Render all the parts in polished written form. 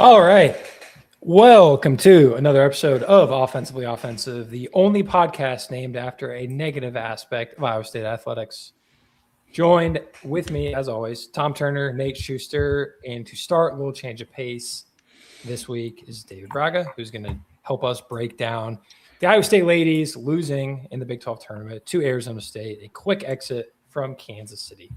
All right. Welcome to another episode of Offensively Offensive, the only podcast named after a negative aspect of Iowa State athletics. Joined with me, as always, Tom Turner, Nate Schuster, and to start a little change of pace this week is David Braga, who's going to help us break down the Iowa State ladies losing in the Big 12 tournament to Arizona State, a quick exit from Kansas City.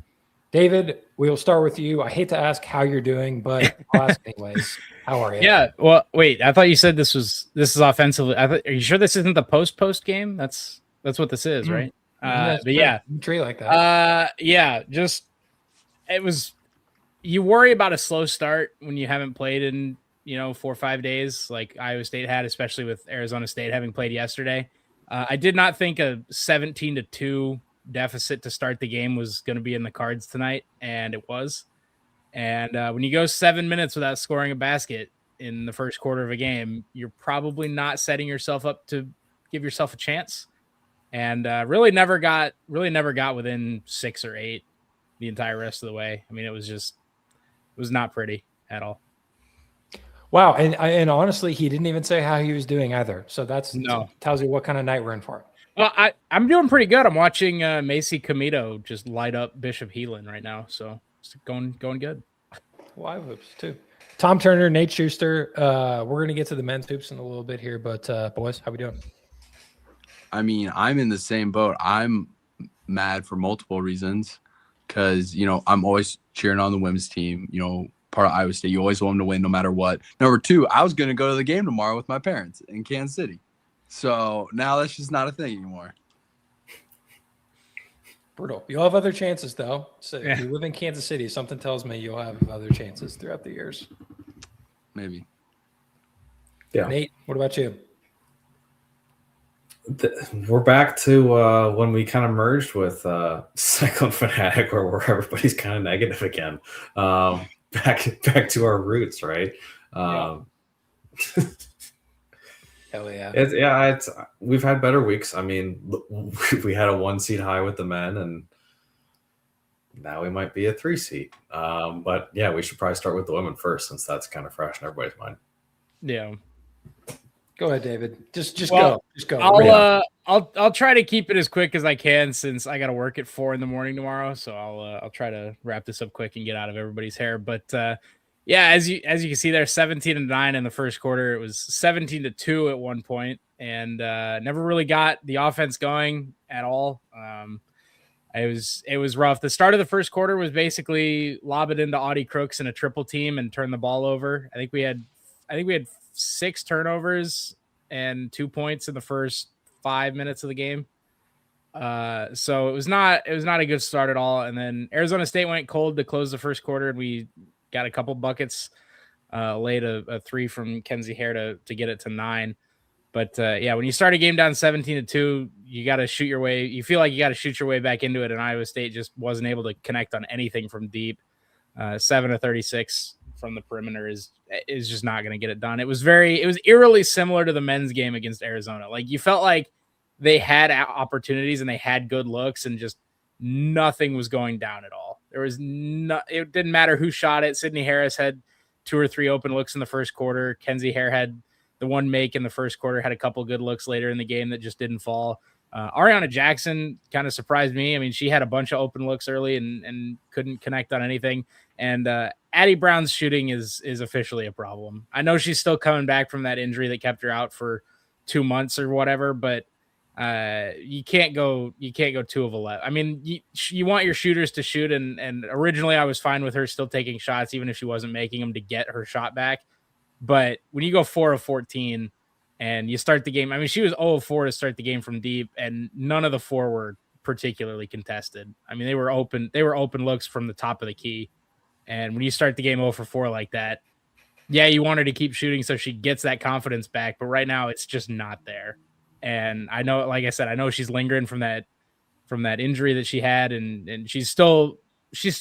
David, we'll start with you. I hate to ask how you're doing, but I'll ask anyways. How are you? Yeah. Well, wait. I thought you said this is offensively. Are you sure this isn't the post game? That's what this is, right? But yeah, treat like that. Yeah. Just it was. You worry about a slow start when you haven't played in 4 or 5 days like Iowa State had, especially with Arizona State having played yesterday. I did not think a 17-2 deficit to start the game was going to be in the cards tonight, and it was. And when you go 7 minutes without scoring a basket in the first quarter of a game, you're probably not setting yourself up to give yourself a chance. And really never got within 6 or 8 the entire rest of the way. I mean, it was not pretty at all. Wow, and honestly, he didn't even say how he was doing either. So tells you what kind of night we're in for. Well, I'm doing pretty good. I'm watching Macy Comito just light up Bishop Heelan right now, so it's going good. Well, I hoops too. Tom Turner, Nate Schuster. We're gonna get to the men's hoops in a little bit here, but boys, how we doing? I mean, I'm in the same boat. I'm mad for multiple reasons because I'm always cheering on the women's team. Part of Iowa State, you always want them to win no matter what. Number two, I was gonna go to the game tomorrow with my parents in Kansas City. So now that's just not a thing anymore. Brutal. You'll have other chances, though. So if you live in Kansas City, something tells me you'll have other chances throughout the years. Maybe. Yeah. Nate, what about you? We're back to when we kind of merged with Cyclone Fanatic, where everybody's kind of negative again. Back to our roots, right? Hell yeah. It's we've had better weeks. I mean, we had a 1 seed high with the men, and now we might be a 3 seed. But yeah, we should probably start with the women first, since that's kind of fresh in everybody's mind. Yeah. Go ahead, David. Just go. I'll try to keep it as quick as I can, since I got to work at 4 a.m. tomorrow. So I'll try to wrap this up quick and get out of everybody's hair. But yeah, as you can see there, 17-9 in the first quarter. It was 17-2 at one point, and never really got the offense going at all. It was rough. The start of the first quarter was basically lob it into Audie Crooks in a triple team and turn the ball over. I think we had 6 turnovers and 2 points in the first 5 minutes of the game. So it was not a good start at all. And then Arizona State went cold to close the first quarter, and we got a couple buckets, laid a 3 from Kenzie Hare to get it to 9. But yeah, when you start a game down 17-2, you got to shoot your way. You feel like you got to shoot your way back into it. And Iowa State just wasn't able to connect on anything from deep. 7-36 from the perimeter is just not going to get it done. It was eerily similar to the men's game against Arizona. Like, you felt like they had opportunities and they had good looks, and just nothing was going down at all. It didn't matter who shot it. Sydney Harris had 2 or 3 open looks in the first quarter. Kenzie Hare had the one make in the first quarter, had a couple good looks later in the game that just didn't fall. Ariana Jackson kind of surprised me. I mean, she had a bunch of open looks early and couldn't connect on anything. And Addie Brown's shooting is officially a problem. I know she's still coming back from that injury that kept her out for 2 months or whatever, but you can't go 2 of 11. I mean, you want your shooters to shoot, and originally I was fine with her still taking shots, even if she wasn't making them, to get her shot back. But when you go 4 of 14 and you start the game, I mean, she was 0 of 4 to start the game from deep, and none of the 4 were particularly contested. I mean, they were open looks from the top of the key. And when you start the game 0 for 4 like that, yeah, you want her to keep shooting so she gets that confidence back. But right now it's just not there. And I know, like I said, I know she's lingering from that injury that she had, and she's still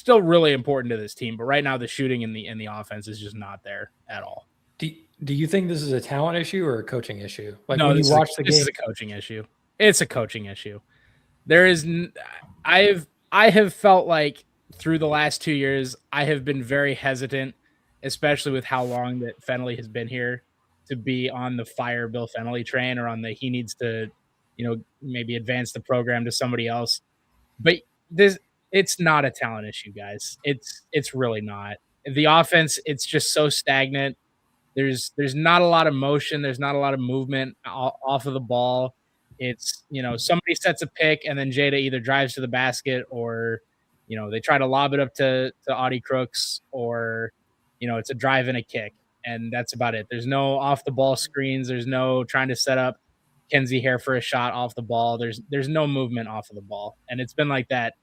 really important to this team. But right now the shooting in the offense is just not there at all. Do you think this is a talent issue or a coaching issue? Like, no, when you watch the game, this is a coaching issue. It's a coaching issue. I have felt like through the last 2 years, I have been very hesitant, especially with how long that Fennelly has been here, to be on the fire Bill Fennelly train or on the he needs to, maybe advance the program to somebody else. But it's not a talent issue, guys. It's really not. The offense, it's just so stagnant. There's not a lot of motion. There's not a lot of movement off of the ball. It's, somebody sets a pick and then Jada either drives to the basket or, they try to lob it up to Audie Crooks or, it's a drive and a kick. And that's about it. There's no off the ball screens. There's no trying to set up Kenzie Hare for a shot off the ball. There's no movement off of the ball. And it's been like that,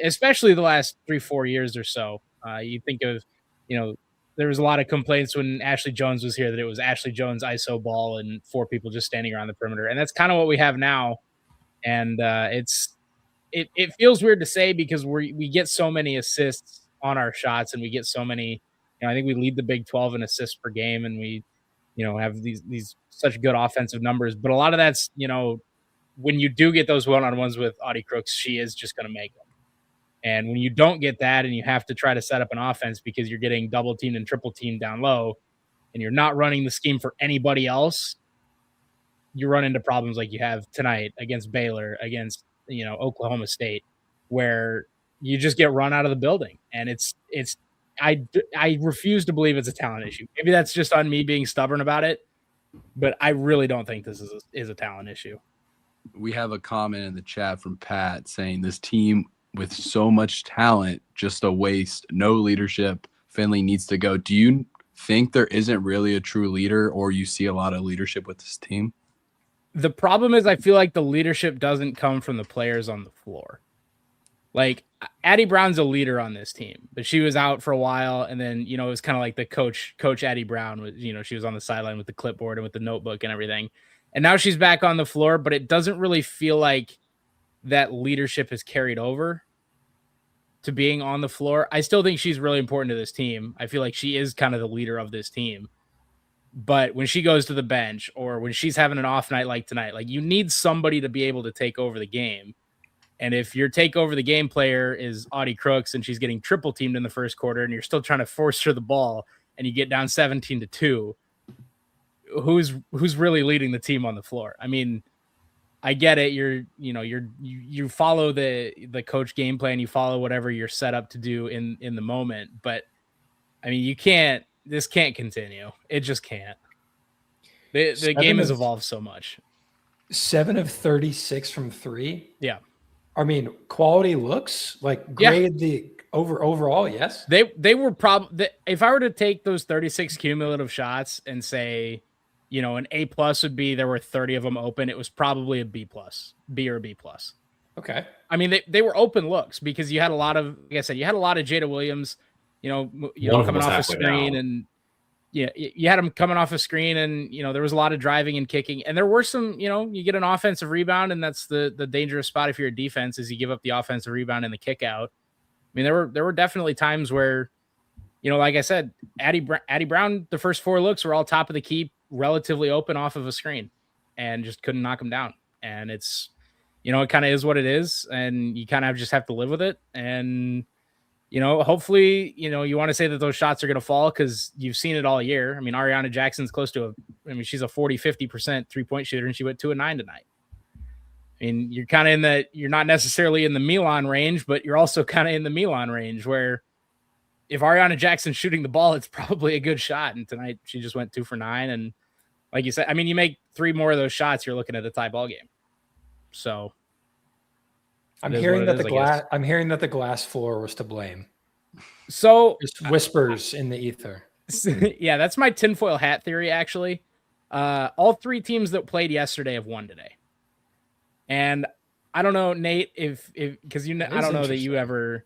especially the last 3-4 years or so. You think of, there was a lot of complaints when Ashley Jones was here that it was Ashley Jones ISO ball and 4 people just standing around the perimeter. And that's kind of what we have now. And it feels weird to say because we get so many assists on our shots and we get so many, I think we lead the Big 12 in assists per game and we, have these such good offensive numbers. But a lot of that's, when you do get those one-on-ones with Audie Crooks, she is just going to make them. And when you don't get that and you have to try to set up an offense because you're getting double teamed and triple teamed down low and you're not running the scheme for anybody else, you run into problems like you have tonight against Baylor, against, Oklahoma State, where you just get run out of the building. And I refuse to believe it's a talent issue. Maybe that's just on me being stubborn about it, but I really don't think this is a talent issue. We have a comment in the chat from Pat saying this team with so much talent, just a waste, no leadership. Finley needs to go. Do you think there isn't really a true leader or you see a lot of leadership with this team? The problem is I feel like the leadership doesn't come from the players on the floor. Like Addie Brown's a leader on this team, but she was out for a while. And then, it was kind of like the coach Addie Brown was, she was on the sideline with the clipboard and with the notebook and everything. And now she's back on the floor, but it doesn't really feel like that leadership is carried over to being on the floor. I still think she's really important to this team. I feel like she is kind of the leader of this team. But when she goes to the bench or when she's having an off night like tonight, like you need somebody to be able to take over the game. And if your take over the game player is Audie Crooks and she's getting triple teamed in the first quarter and you're still trying to force her the ball and you get down 17-2, who's really leading the team on the floor? I mean, I get it. You follow the coach game plan, you follow whatever you're set up to do in the moment. But I mean, this can't continue. It just can't. The game has evolved so much. 7 of 36 from 3. Yeah. I mean, quality looks like grade the overall. Yes. They were probably, if I were to take those 36 cumulative shots and say, an A+ would be there were 30 of them open. It was probably a B+ or a B+. Okay. I mean, they were open looks because you had a lot of, like I said, you had a lot of Jada Williams, coming off a screen and you had them coming off a screen and, there was a lot of driving and kicking and there were some, you get an offensive rebound and that's the dangerous spot if you're a defense is you give up the offensive rebound and the kick out. I mean, there were definitely times where, like I said, Addie Brown, the first 4 looks were all top of the key, relatively open off of a screen and just couldn't knock them down. And it's, it kind of is what it is. And you kind of just have to live with it. And, hopefully, you want to say that those shots are going to fall because you've seen it all year. I mean, Ariana Jackson's close to she's a 40-50% 3-point shooter and she went 2 of 9 tonight. I mean, you're kind of you're not necessarily in the Milan range, but you're also kind of in the Milan range where if Ariana Jackson's shooting the ball, it's probably a good shot. And tonight she just went 2 for 9. And like you said, I mean, you make 3 more of those shots, you're looking at a tie ball game. So I'm hearing that the glass floor was to blame. So just whispers in the ether. Yeah, that's my tinfoil hat theory, actually. All 3 teams that played yesterday have won today. And I don't know, Nate, if because I don't know that you ever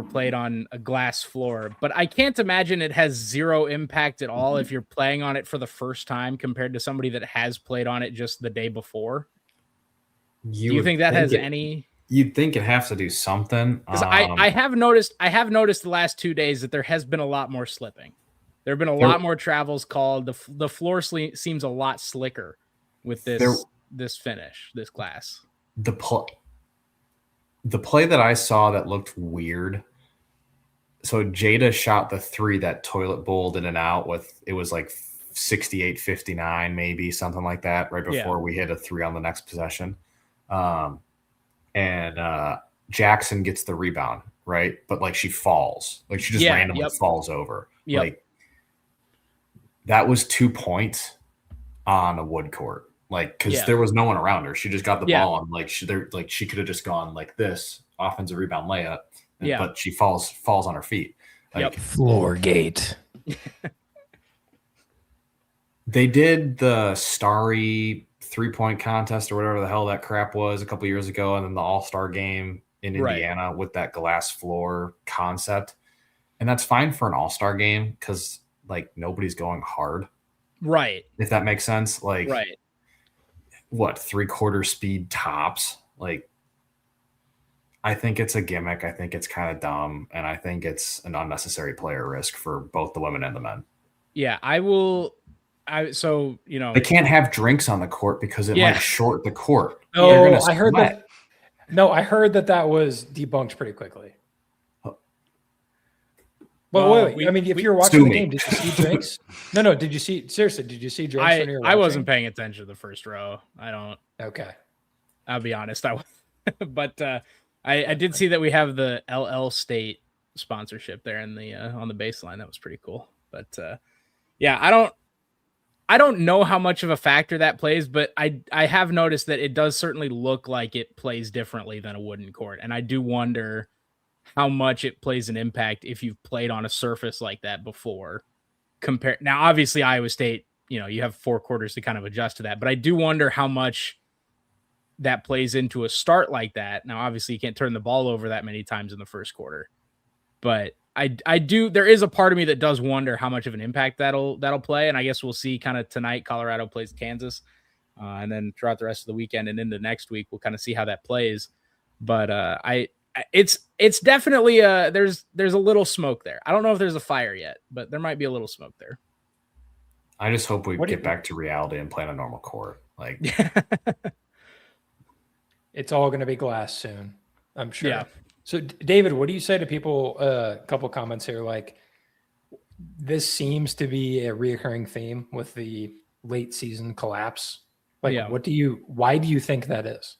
played on a glass floor, but I can't imagine it has 0 impact at all if you're playing on it for the first time compared to somebody that has played on it just the day before. Do you think that has any? You'd think it has to do something. Because I have noticed the last 2 days that there has been a lot more slipping. There have been a lot more travels called. The floor seems a lot slicker with this finish, this glass. The play that I saw that looked weird So Jada shot the 3 that toilet bowled in and out with, it was like 68-59, maybe something like that, right before we hit a 3 on the next possession. And Jackson gets the rebound, right? But like she falls, like she just randomly falls over. Like that was 2 points on a wood court, like because there was no one around her. She just got the ball and like she could have just gone like this offensive rebound layup, but she falls on her feet. Like floor gate. They did the Starry 3-point contest or whatever the hell that crap was a couple years ago, and then the All-Star game in Indiana with that glass floor concept. And that's fine for an All-Star game because like nobody's going hard. Right. If that makes sense. Like what, 3/4 speed tops? Like I think it's a gimmick. I think it's kind of dumb. And I think it's an unnecessary player risk for both the women and the men. Yeah, so, you know, they can't have drinks on the court because it might short the court. Oh, I heard that. No, I heard that was debunked pretty quickly. Well, wait. I mean, if you're watching the game, did you see drinks? No. Did you see drinks when you were watching? I wasn't paying attention to the first row. I don't. Okay. I'll be honest. But I did see that we have the LL State sponsorship there in the on the baseline. That was pretty cool. But yeah, I don't know how much of a factor that plays, but I have noticed that it does certainly look like it plays differently than a wooden court. And I do wonder how much it plays an impact if you've played on a surface like that before. Now, obviously, Iowa State, you know, you have 4 quarters to kind of adjust to that, but I do wonder how much that plays into a start like that. Now, obviously, you can't turn the ball over that many times in the first quarter, but I do. There is a part of me that does wonder how much of an impact that'll play, and I guess we'll see kind of tonight. Colorado plays Kansas, and then throughout the rest of the weekend and into next week, we'll kind of see how that plays. But it's definitely there's a little smoke there. I don't know if there's a fire yet, but there might be a little smoke there. I just hope we get back to reality and play on a normal court. Like it's all going to be glass soon, I'm sure. Yeah. So, David, what do you say to people? A couple comments here, like this seems to be a reoccurring theme with the late season collapse. Like, why do you think that is?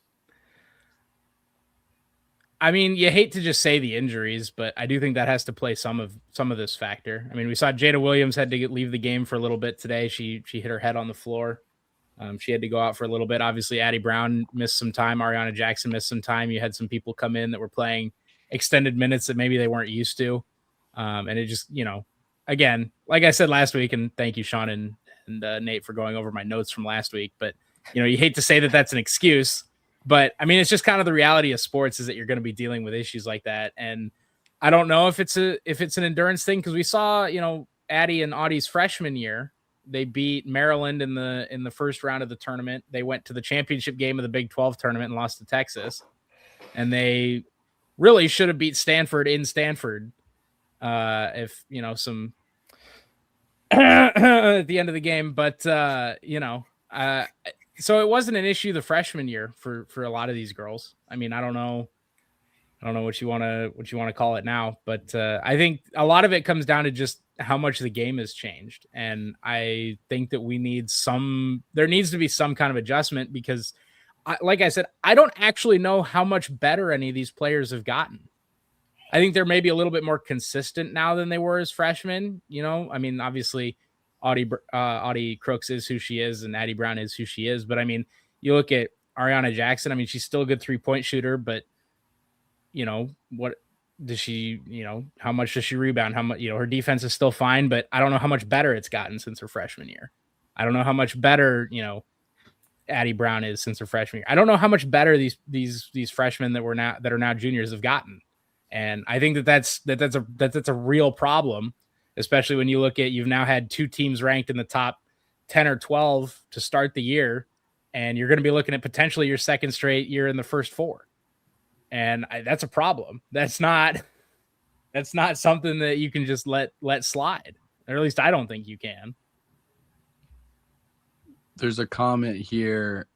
I mean, you hate to just say the injuries, but I do think that has to play some of this factor. I mean, we saw Jada Williams had to leave the game for a little bit today. She hit her head on the floor. She had to go out for a little bit. Obviously, Addie Brown missed some time. Ariana Jackson missed some time. You had some people come in that were playing extended minutes that maybe they weren't used to. And it just, you know, again, like I said last week, and thank you, Sean and Nate, for going over my notes from last week. But, you know, you hate to say that that's an excuse. But, I mean, it's just kind of the reality of sports is that you're going to be dealing with issues like that. And I don't know if it's an endurance thing, because we saw, you know, Addie and Audie's freshman year, they beat Maryland in the first round of the tournament. They went to the championship game of the Big 12 tournament and lost to Texas. And they really should have beat Stanford in Stanford. If, you know, some at the end of the game, but you know, so it wasn't an issue the freshman year for a lot of these girls. I mean, I don't know what you want to call it now, but I think a lot of it comes down to just how much the game has changed. And I think that there needs to be some kind of adjustment, because like I said, I don't actually know how much better any of these players have gotten. I think they're maybe a little bit more consistent now than they were as freshmen. You know, I mean, obviously Audie Crooks is who she is and Addie Brown is who she is. But I mean, you look at Ariana Jackson, I mean, she's still a good 3-point shooter, but you know, what does she, you know, how much does she rebound? How much, you know, her defense is still fine, but I don't know how much better it's gotten since her freshman year. I don't know how much better, you know, Addie Brown is since her freshman year. I don't know how much better these freshmen that are now juniors have gotten. And I think that's a real problem, especially when you look at, you've now had 2 teams ranked in the top 10 or 12 to start the year, and you're going to be looking at potentially your second straight year in the first 4. And that's a problem. That's not something that you can just let slide. Or at least I don't think you can. There's a comment here.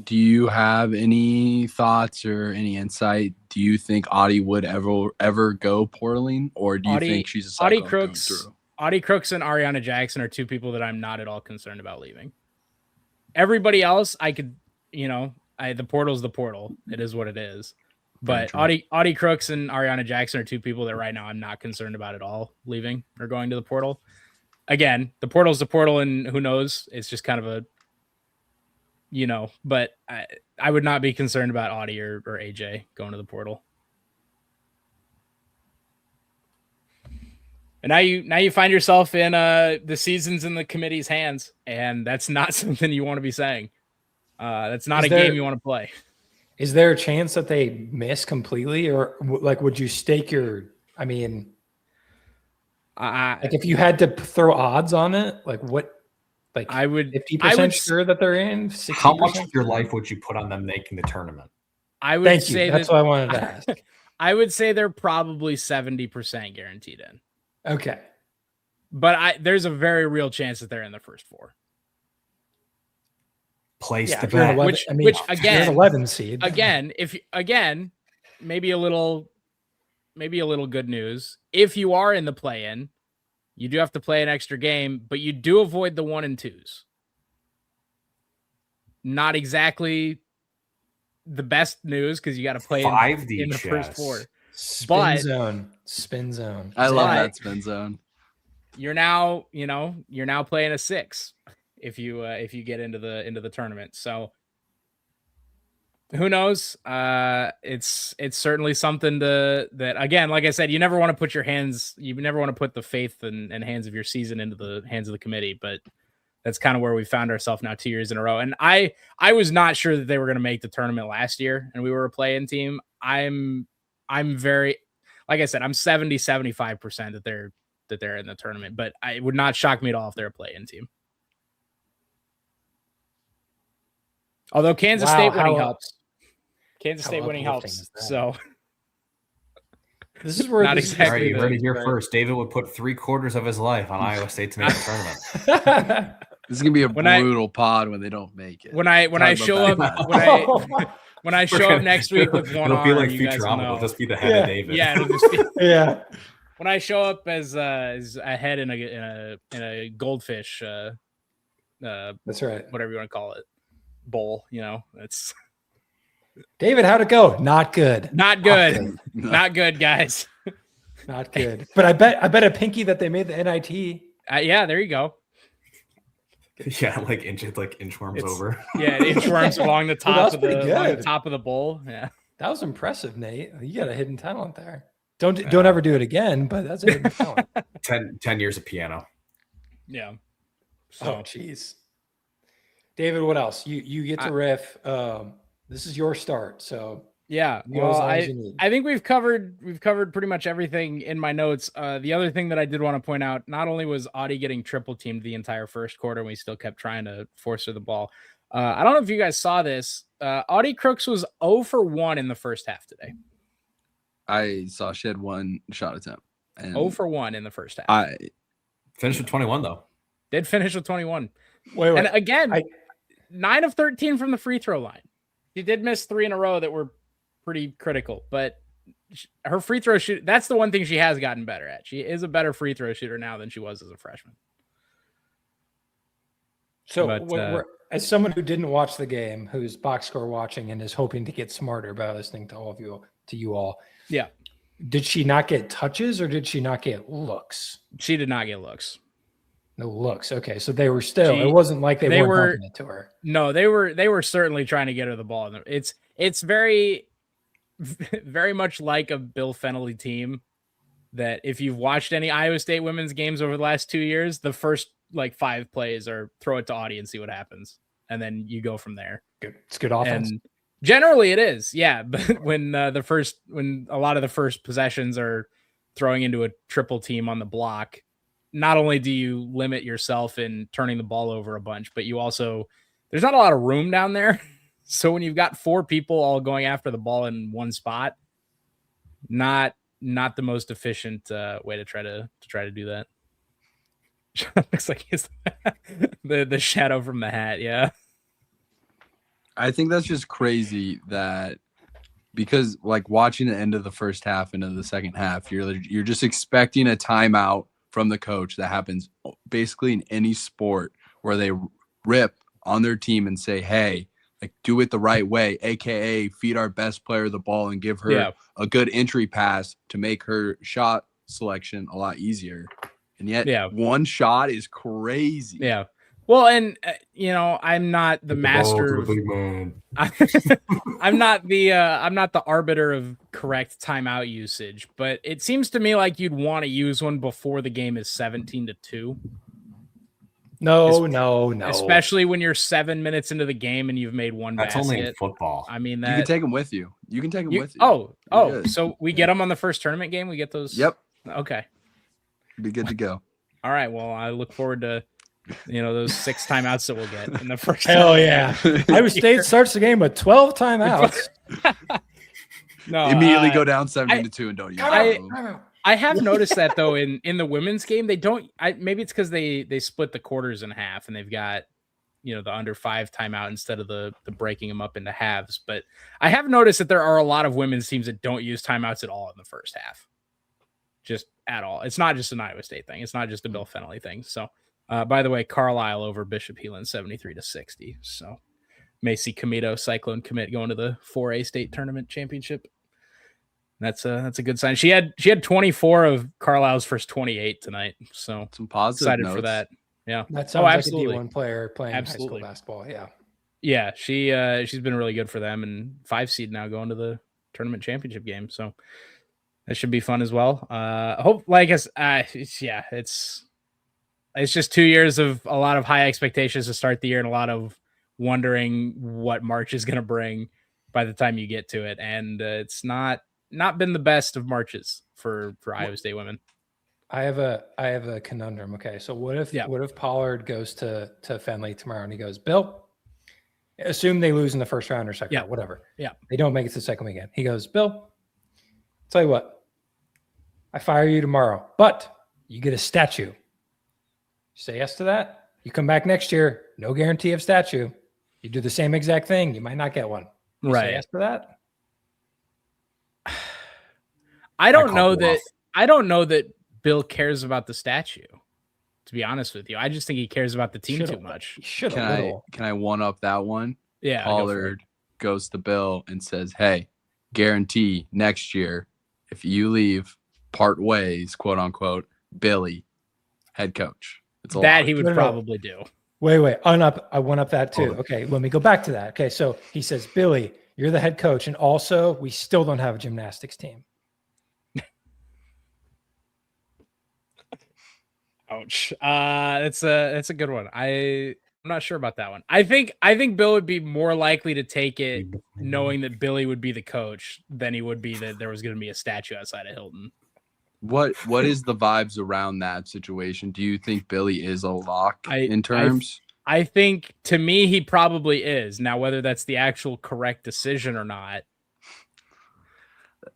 Do you have any thoughts or any insight? Do you think Audie would ever go portaling, or do you think she's a Cyclone through and through? Audie Crooks and Ariana Jackson are two people that I'm not at all concerned about leaving. Everybody else, I could, the portal's the portal. It is what it is. But Audie Crooks and Ariana Jackson are two people that right now I'm not concerned about at all leaving or going to the portal. Again, the portal's the portal, and who knows? It's just kind of a, but I would not be concerned about Audie or AJ going to the portal. And now you find yourself in the seasons in the committee's hands, and that's not something you want to be saying. That's not game you want to play. Is there a chance that they miss completely, or like would you stake your? I mean, like if you had to throw odds on it, like what? Like I would 50% sure that they're in. 60%? How much of your life would you put on them making the tournament? I would say that's what I wanted to ask. I would say they're probably 70% guaranteed in. Okay. But there's a very real chance that they're in the first four. Place to bet. Which again, 11 seed. Again, maybe a little good news. If you are in the play-in, you do have to play an extra game, but you do avoid the 1 and 2s. Not exactly the best news because you got to play in the first 4. Spin zone. I love that spin zone. You're now playing a 6 if you get into the tournament. So who knows? It's certainly something that again, like I said, you never want to put the faith and hands of your season into the hands of the committee, but that's kind of where we found ourselves now 2 years in a row. And I was not sure that they were going to make the tournament last year and we were a play-in team. I'm very, like I said, I'm 75% that they're in the tournament, but it would not shock me at all if they're a play-in team. Although Kansas State winning helps. Kansas State winning helps. So this is where not exactly. All right, you heard it here first. David would put 3/4 of his life on Iowa State to make the tournament. This is gonna be a brutal pod when they don't make it. When I show up next week with one arm, it'll be like Futurama. It'll just be the head of David. Yeah, it'll just be, yeah. When I show up as a head in a goldfish, that's right. Whatever you want to call it, bowl. It's. David, how'd it go? Not good. Not good. Not good, guys. Not good. But I bet a pinky that they made the NIT. Yeah, there you go. Yeah, like inchworms over. Yeah, inchworms along the top of the bowl. Yeah, that was impressive, Nate. You got a hidden talent there. Don't ever do it again. But that's a hidden talent. 10 years of piano. Yeah. So, oh, jeez. David, what else? You get to riff. This is your start, so yeah. Well, I think we've covered pretty much everything in my notes. The other thing that I did want to point out, not only was Audie getting triple teamed the entire first quarter, and we still kept trying to force her the ball. I don't know if you guys saw this. Audie Crooks was 0 for 1 in the first half today. I saw she had 1 shot attempt. And 0 for 1 in the first half. I finished with 21 though. Did finish with 21. Wait. And again, 9 of 13 from the free throw line. She did miss 3 in a row that were pretty critical, but her free throw shoot, that's the one thing she has gotten better at. She is a better free throw shooter now than she was as a freshman. So as someone who didn't watch the game, who's box score watching and is hoping to get smarter by listening to you all. Yeah. Did she not get touches or did she not get looks? She did not get looks. No looks. Okay, so they were still. It wasn't like they weren't pumping it to her. No, they were certainly trying to get her the ball. It's very, very much like a Bill Fennelly team. That if you've watched any Iowa State women's games over the last 2 years, the first 5 plays are throw it to Audie and see what happens, and then you go from there. Good. It's good offense. And generally, it is. Yeah, but when a lot of the first possessions are throwing into a triple team on the block. Not only do you limit yourself in turning the ball over a bunch, but you also, there's not a lot of room down there. So when you've got 4 people all going after the ball in one spot, not the most efficient way to try to do that. Looks like he's the shadow from the hat. Yeah. I think that's just crazy that because like watching the end of the first half into the second half, you're just expecting a timeout from the coach that happens basically in any sport where they rip on their team and say, hey, like do it the right way, aka feed our best player the ball and give her a good entry pass to make her shot selection a lot easier. And yet one shot is crazy. Yeah. Well, and I'm not the master. I'm not the arbiter of correct timeout usage, but it seems to me like you'd want to use one before the game is 17-2. No. Especially when you're 7 minutes into the game and you've made one basket. That's only in football. I mean, you can take them with you. You can take them with you. Oh, so we get them on the first tournament game? We get those? Yep. Okay. Be good to go. All right. Well, I look forward to those 6 timeouts that we'll get in the first. Hell yeah! Iowa State starts the game with 12 timeouts. No, immediately go down 7-2 and don't use them. I have noticed that though in the women's game they don't. Maybe it's because they split the quarters in half and they've got the under 5 timeout instead of the breaking them up into halves. But I have noticed that there are a lot of women's teams that don't use timeouts at all in the first half, just at all. It's not just an Iowa State thing. It's not just a Bill Fennelly thing. So. By the way, Carlisle over Bishop Heelan 73-60. So Macy Comito, Cyclone commit going to the 4A state tournament championship. That's a good sign. She had 24 of Carlisle's first 28 tonight. So some positive excited notes. for that. Yeah. That sounds like a D1 player playing high school basketball. Yeah. Yeah. She's been really good for them and 5 seed now going to the tournament championship game. So that should be fun as well. It's just 2 years of a lot of high expectations to start the year and a lot of wondering what March is going to bring by the time you get to it. And it's not been the best of Marches for Iowa State women. I have a conundrum. Okay. So what if Pollard goes to Fenley tomorrow and he goes, Bill, assume they lose in the first round or second round, whatever. Yeah. They don't make it to the second weekend. He goes, Bill, tell you what, I fire you tomorrow, but you get a statue. Say yes to that. You come back next year, no guarantee of statue. You do the same exact thing, you might not get one. You say yes to that. I don't know that Bill cares about the statue. To be honest with you, I just think he cares about the team too much. Can I one up that one? Yeah. Pollard goes to Bill and says, "Hey, guarantee next year if you leave, part ways, quote unquote, Billy, head coach." That he would probably do. Wait. I one up that too. Okay, let me go back to that. Okay, so he says, Billy, you're the head coach, and also we still don't have a gymnastics team. Ouch. That's a good one. I'm not sure about that one. I think Bill would be more likely to take it knowing that Billy would be the coach than he would be that there was going to be a statue outside of Hilton. What is the vibes around that situation? Do you think Billy is a lock in terms? I think to me he probably is. Now whether that's the actual correct decision or not,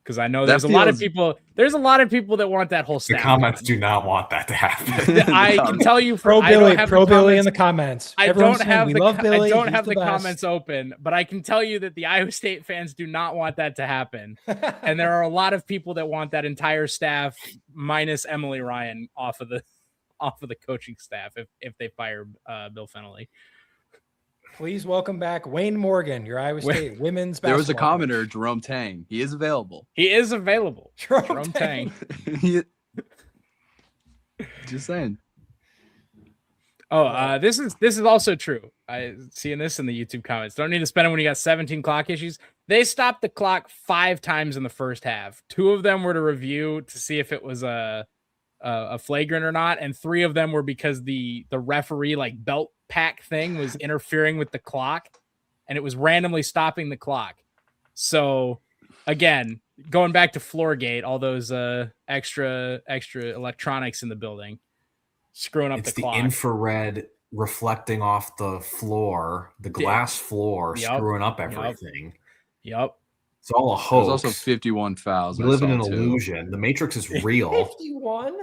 because I know there's a lot of people that want that whole staff. The comments do not want that to happen. I can tell you pro Billy in the comments. I don't have the comments open, but I can tell you that the Iowa State fans do not want that to happen. And there are a lot of people that want that entire staff minus Emily Ryan off of the coaching staff if they fire Bill Fennelly. Please welcome back Wayne Morgan, your Iowa State women's basketball. There was a commenter, Jerome Tang. He is available. Jerome Tang. Just saying. Oh, this is also true. I seeing this in the YouTube comments. Don't need to spend it when you got 17 clock issues. They stopped the clock 5 times in the first half. 2 of them were to review to see if it was a flagrant or not, and 3 of them were because the referee belt pack thing was interfering with the clock, and it was randomly stopping the clock. So again, going back to Floorgate, all those extra electronics in the building screwing up the clock. It's the infrared reflecting off the floor, the glass floor, screwing up everything. Yep. It's all a hoax. There's also 51 fouls. We live in an illusion. The Matrix is real. 51?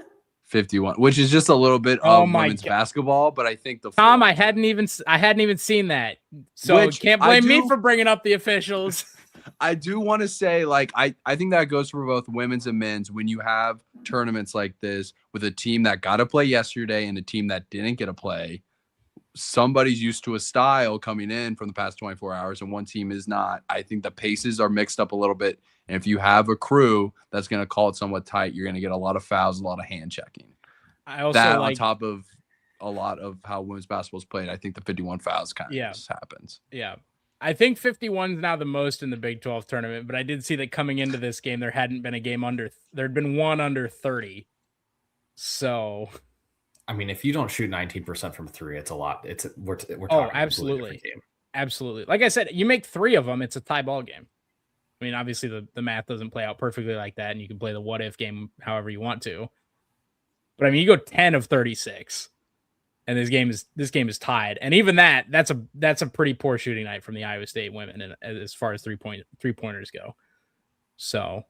51, which is just a little bit Oh of my women's God. basketball, but I think the Tom, floor- I hadn't even seen that. So Which can't I blame me do- for bringing up the officials. I do want to say, like, I think that goes for both women's and men's. When you have tournaments like this with a team that got to play yesterday and a team that didn't get to play, somebody's used to a style coming in from the past 24 hours and one team is not. I think the paces are mixed up a little bit. And if you have a crew that's going to call it somewhat tight, you're going to get a lot of fouls, a lot of hand checking. I also That like, on top of a lot of how women's basketball is played, I think the 51 fouls kind of just happens. yeah. I think 51 is now the most in the Big 12 tournament, but I did see that coming into this game, there hadn't been a game there'd been one under 30. So, I mean, if you don't shoot 19% from three, it's a lot. We're talking absolutely. a game. Absolutely. Like I said, you make 3 of them, it's a tie ball game. I mean, obviously the math doesn't play out perfectly like that, and you can play the what if game however you want to. But I mean, you go 10 of 36, and this game is tied. And even that's a pretty poor shooting night from the Iowa State women, and as far as three-pointers go. So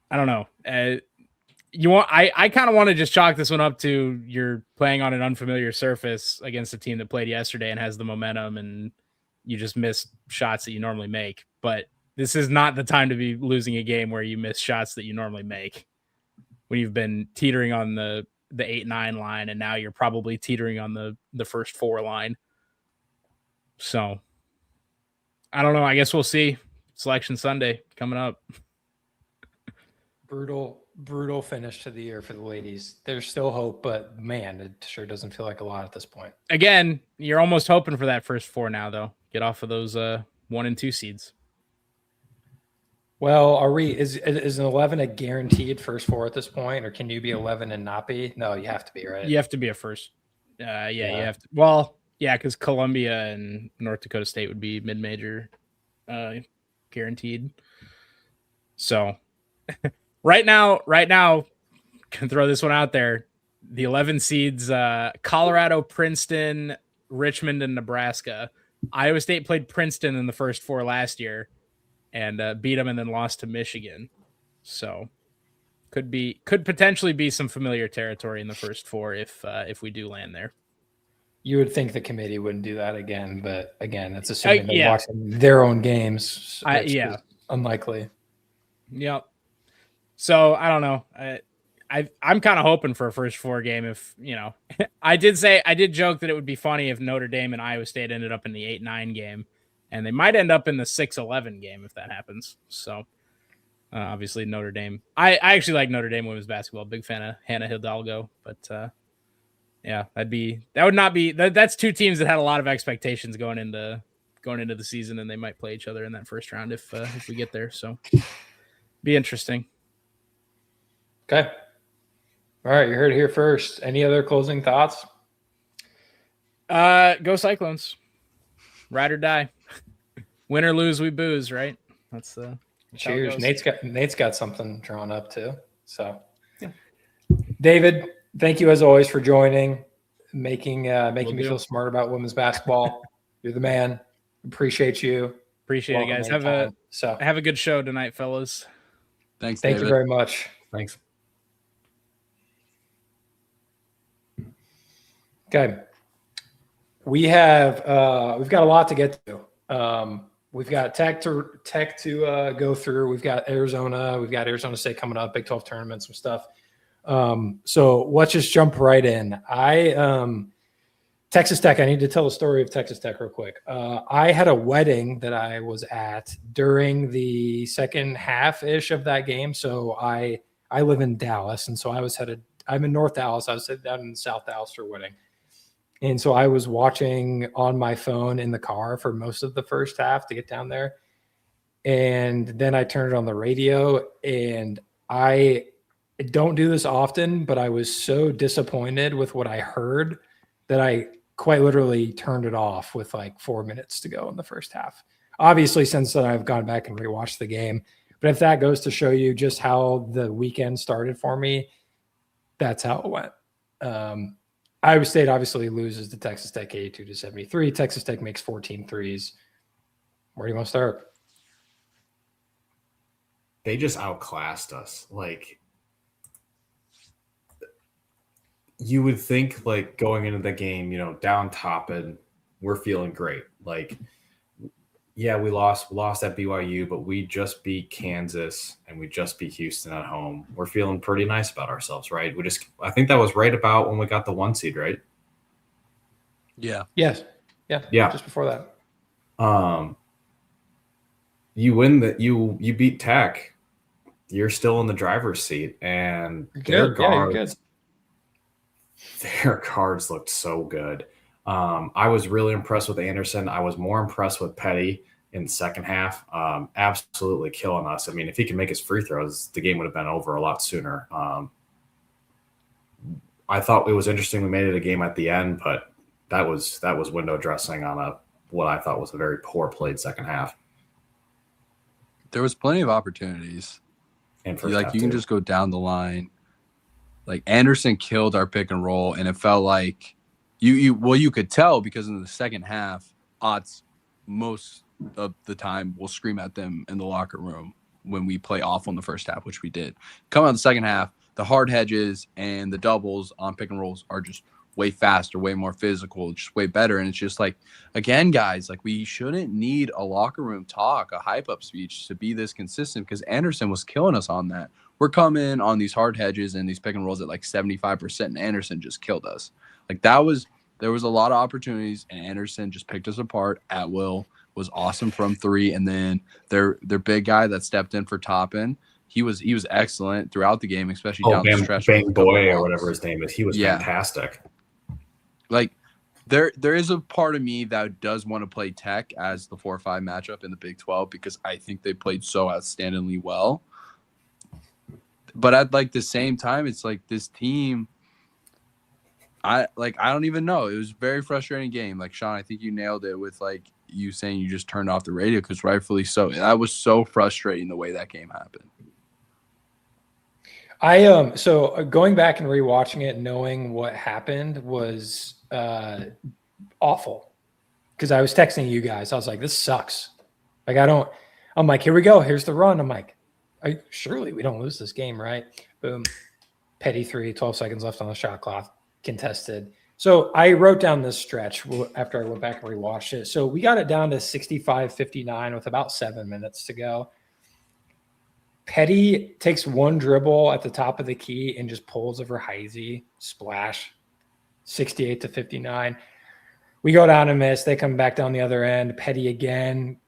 I don't know. I kind of want to just chalk this one up to you're playing on an unfamiliar surface against a team that played yesterday and has the momentum, and you just miss shots that you normally make. But this is not the time to be losing a game where you miss shots that you normally make when you've been teetering on the 8-9 line, and now you're probably teetering on the first 4 line. So I don't know. I guess we'll see. Selection Sunday coming up. Brutal finish to the year for the ladies. There's still hope, but man, it sure doesn't feel like a lot at this point. Again, you're almost hoping for that first 4 now, though. Get off of those 1 and 2 seeds. Well, is an 11 a guaranteed first 4 at this point, or can you be 11 and not be? No, you have to be, right? You have to be a first. You have to. Well, yeah, because Columbia and North Dakota State would be mid-major guaranteed. So right now, can throw this one out there. The 11 seeds, Colorado, Princeton, Richmond, and Nebraska. Iowa State played Princeton in the first 4 last year and beat them, and then lost to Michigan. So could potentially be some familiar territory in the first 4 if we do land there. You would think the committee wouldn't do that again, but again, that's assuming they're yeah. watching their own games. Which Yeah. is unlikely. Yep. So I don't know. I'm kind of hoping for a first 4 game. If I did joke that it would be funny if Notre Dame and Iowa State ended up in the 8-9 game, and they might end up in the 6-11 game if that happens. So obviously Notre Dame. I actually like Notre Dame women's basketball. Big fan of Hannah Hidalgo, but yeah, that's 2 teams that had a lot of expectations going into the season, and they might play each other in that first round if we get there. So be interesting. Okay. All right, you heard it here first. Any other closing thoughts? Go Cyclones. Ride or die. Win or lose, we booze, right? That's cheers. Nate's got something drawn up too. So yeah. David, thank you as always for joining, making me feel smart about women's basketball. You're the man. Appreciate you. Appreciate it, guys. Have a good show tonight, fellas. Thank David. You very much. Thanks. Okay. We've got a lot to get to. We've got tech to go through. We've got Arizona State coming up, Big 12 tournament, some stuff. So let's just jump right in. Texas Tech, I need to tell the story of Texas Tech real quick. I had a wedding that I was at during the second half-ish of that game. So I live in Dallas, and so I'm in North Dallas. I was sitting down in South Dallas for a wedding. And so I was watching on my phone in the car for most of the first half to get down there. And then I turned it on the radio, and I don't do this often, but I was so disappointed with what I heard that I quite literally turned it off with like 4 minutes to go in the first half. Obviously, since then, I've gone back and rewatched the game. But if that goes to show you just how the weekend started for me, that's how it went. Iowa State obviously loses to Texas Tech 82-73. Texas Tech makes 14 threes. Where do you want to start? They just outclassed us. Like, you would think like going into the game, down top and we're feeling great. Like, yeah, we lost at BYU, but we just beat Kansas and we just beat Houston at home. We're feeling pretty nice about ourselves, right? I think that was right about when we got the 1 seed, right? Yeah. Yes. Yeah. Just before that. You win that you beat Tech. You're still in the driver's seat, and their guards looked so good. I was really impressed with Anderson. I was more impressed with Petty in the second half. Absolutely killing us. I mean, if he could make his free throws, the game would have been over a lot sooner. I thought it was interesting we made it a game at the end, but that was window dressing on what I thought was a very poor played second half. There was plenty of opportunities. And you can just go down the line. Like Anderson killed our pick and roll, and it felt like you could tell because in the second half, Otts most of the time will scream at them in the locker room when we play awful in the first half, which we did. Coming out of the second half, the hard hedges and the doubles on pick and rolls are just way faster, way more physical, just way better. And it's just like, again, guys, like we shouldn't need a locker room talk, a hype up speech to be this consistent because Anderson was killing us on that. We're coming on these hard hedges and these pick and rolls at like 75%, and Anderson just killed us. Like there was a lot of opportunities, and Anderson just picked us apart at will. Was awesome from three, and then their big guy that stepped in for Toppin, he was excellent throughout the game, especially down the stretch. Bang Boy or whatever his name is, he was fantastic. Like there is a part of me that does want to play Tech as the 4-5 matchup in the Big 12 because I think they played so outstandingly well. But at like the same time, it's like this team. I don't even know. It was a very frustrating game. Like Sean, I think you nailed it with like you saying you just turned off the radio because rightfully so. That was so frustrating the way that game happened. So going back and rewatching it, knowing what happened was awful because I was texting you guys. I was like, this sucks. Like I'm like, here we go. Here's the run. I'm like, surely we don't lose this game, right? Boom. Petty 3, 12 seconds left on the shot clock. Contested. So I wrote down this stretch after I went back and rewatched it. So we got it down to 65-59 with about 7 minutes to go. Petty takes one dribble at the top of the key and just pulls over Heisey. Splash. 68-59. We go down and miss. They come back down the other end. Petty again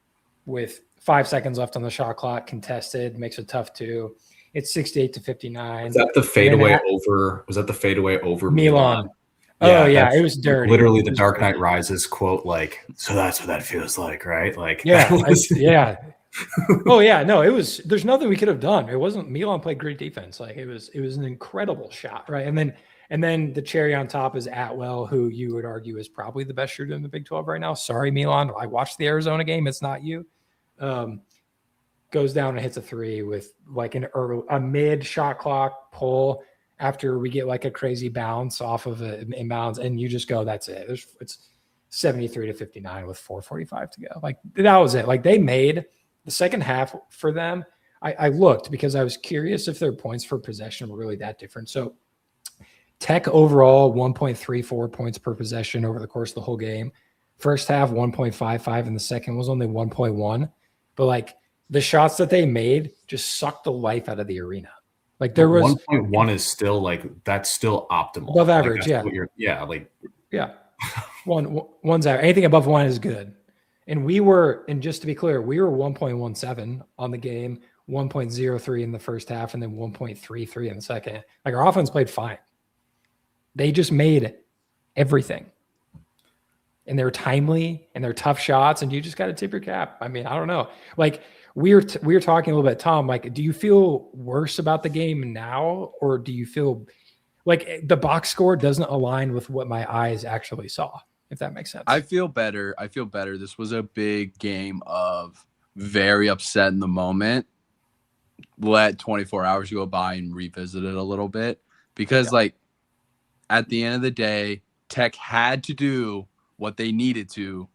with 5 seconds left on the shot clock. Contested. Makes a tough 2. It's 68-59. Was that the fadeaway over? Was that the fadeaway over Milan? Oh yeah, it was dirty. Literally, the Dark Knight Rises quote, like, so that's what that feels like, right? Like, yeah, yeah. Oh yeah, no, it was. There's nothing we could have done. It wasn't. Milan played great defense. Like it was an incredible shot, right? And then the cherry on top is Atwell, who you would argue is probably the best shooter in the Big 12 right now. Sorry, Milan. I watched the Arizona game. It's not you. Goes down and hits a 3 with like a mid shot clock pull after we get like a crazy bounce off of an inbounds, and you just go, that's it. It's 73-59 with 4:45 to go. Like that was it. Like they made the second half for them. I looked because I was curious if their points per possession were really that different. So Tech overall 1.34 points per possession over the course of the whole game. First half 1.55, and the second was only 1.1. But like the shots that they made just sucked the life out of the arena. Like there was 1.1 is still like that's still optimal. Above average, like, yeah. One's average. Anything above 1 is good. And just to be clear, we were 1.17 on the game, 1.03 in the first half, and then 1.33 in the second. Like our offense played fine. They just made everything. And they're timely and they're tough shots, and you just got to tip your cap. I mean, I don't know. Like we were talking a little bit, Tom, like, do you feel worse about the game now, or do you feel like the box score doesn't align with what my eyes actually saw, if that makes sense? I feel better. This was a big game of very upset in the moment. Let 24 hours go by and revisit it a little bit because like at the end of the day, Tech had to do what they needed to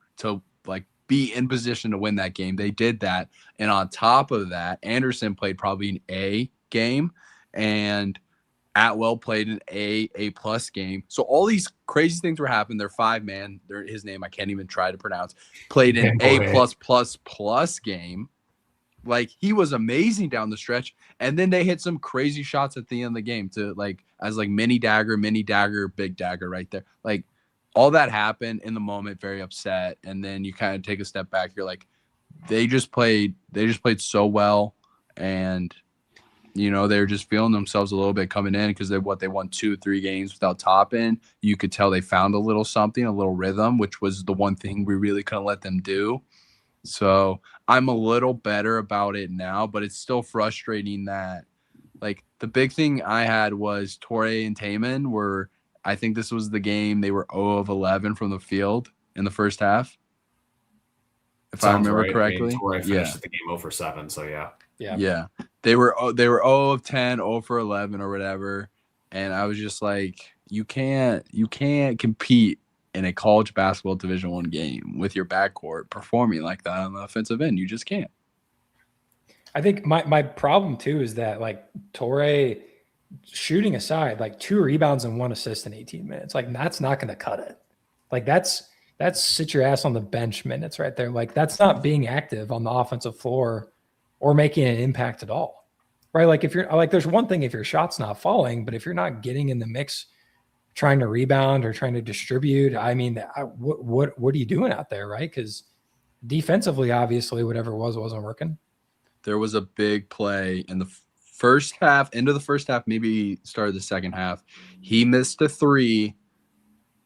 like be in position to win that game. They did that. And on top of that, Anderson played probably an A game. And Atwell played an A+ game. So all these crazy things were happening. They're 5-man. His name I can't even try to pronounce. Played an A+++ game. Like, he was amazing down the stretch. And then they hit some crazy shots at the end of the game to as mini dagger, big dagger right there. Like, all that happened in the moment, very upset. And then you kind of take a step back. You're like, they just played so well. And they were just feeling themselves a little bit coming in because they won 2-3 games without Toppin. You could tell they found a little something, a little rhythm, which was the one thing we really couldn't let them do. So I'm a little better about it now, but it's still frustrating that, the big thing I had was Torre and Taman were, I think this was the game they were 0 of 11 from the field in the first half. If I remember correctly. I mean, Torre finished the game 0 for 7, so yeah. Yeah. They were 0 of 10, 0 for 11 or whatever. And I was just like, you can't compete in a college basketball Division I game with your backcourt performing like that on the offensive end. You just can't. I think my problem too is that Torre, shooting aside, 2 rebounds and 1 assist in 18 minutes. That's not going to cut it. That's sit your ass on the bench minutes right there. That's not being active on the offensive floor or making an impact at all. Right? If you're there's one thing if your shot's not falling, but if you're not getting in the mix, trying to rebound or trying to distribute, I mean, what are you doing out there, right? Because defensively, obviously, whatever it wasn't working. There was a big play in the first half, end of the first half, maybe started the second half. He missed a 3,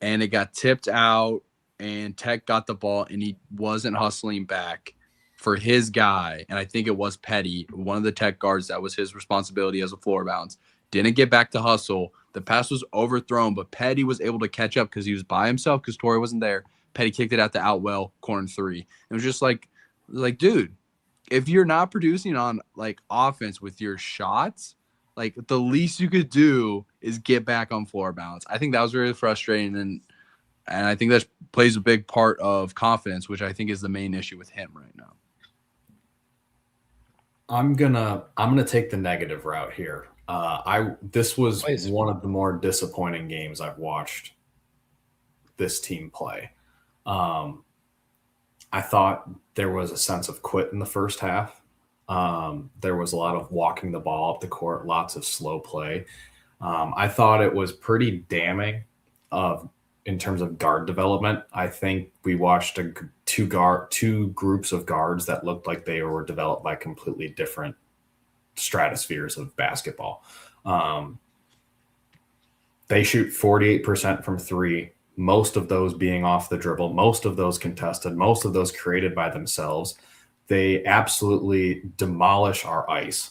and it got tipped out, and Tech got the ball, and he wasn't hustling back for his guy. And I think it was Petty, one of the Tech guards. That was his responsibility as a floor bounce. Didn't get back to hustle. The pass was overthrown, but Petty was able to catch up because he was by himself because Torrey wasn't there. Petty kicked it out to Outwell, corner 3. It was just like, dude, if you're not producing on offense with your shots, the least you could do is get back on floor bounce. I think that was really frustrating, and I think that plays a big part of confidence, which I think is the main issue with him right now. I'm gonna take the negative route here. This was one of the more disappointing games I've watched this team play. I thought there was a sense of quit in the first half. There was a lot of walking the ball up the court, lots of slow play. I thought it was pretty damning in terms of guard development. I think we watched two groups of guards that looked like they were developed by completely different stratospheres of basketball. They shoot 48% from 3. Most of those being off the dribble, most of those contested, most of those created by themselves. They absolutely demolish our ice,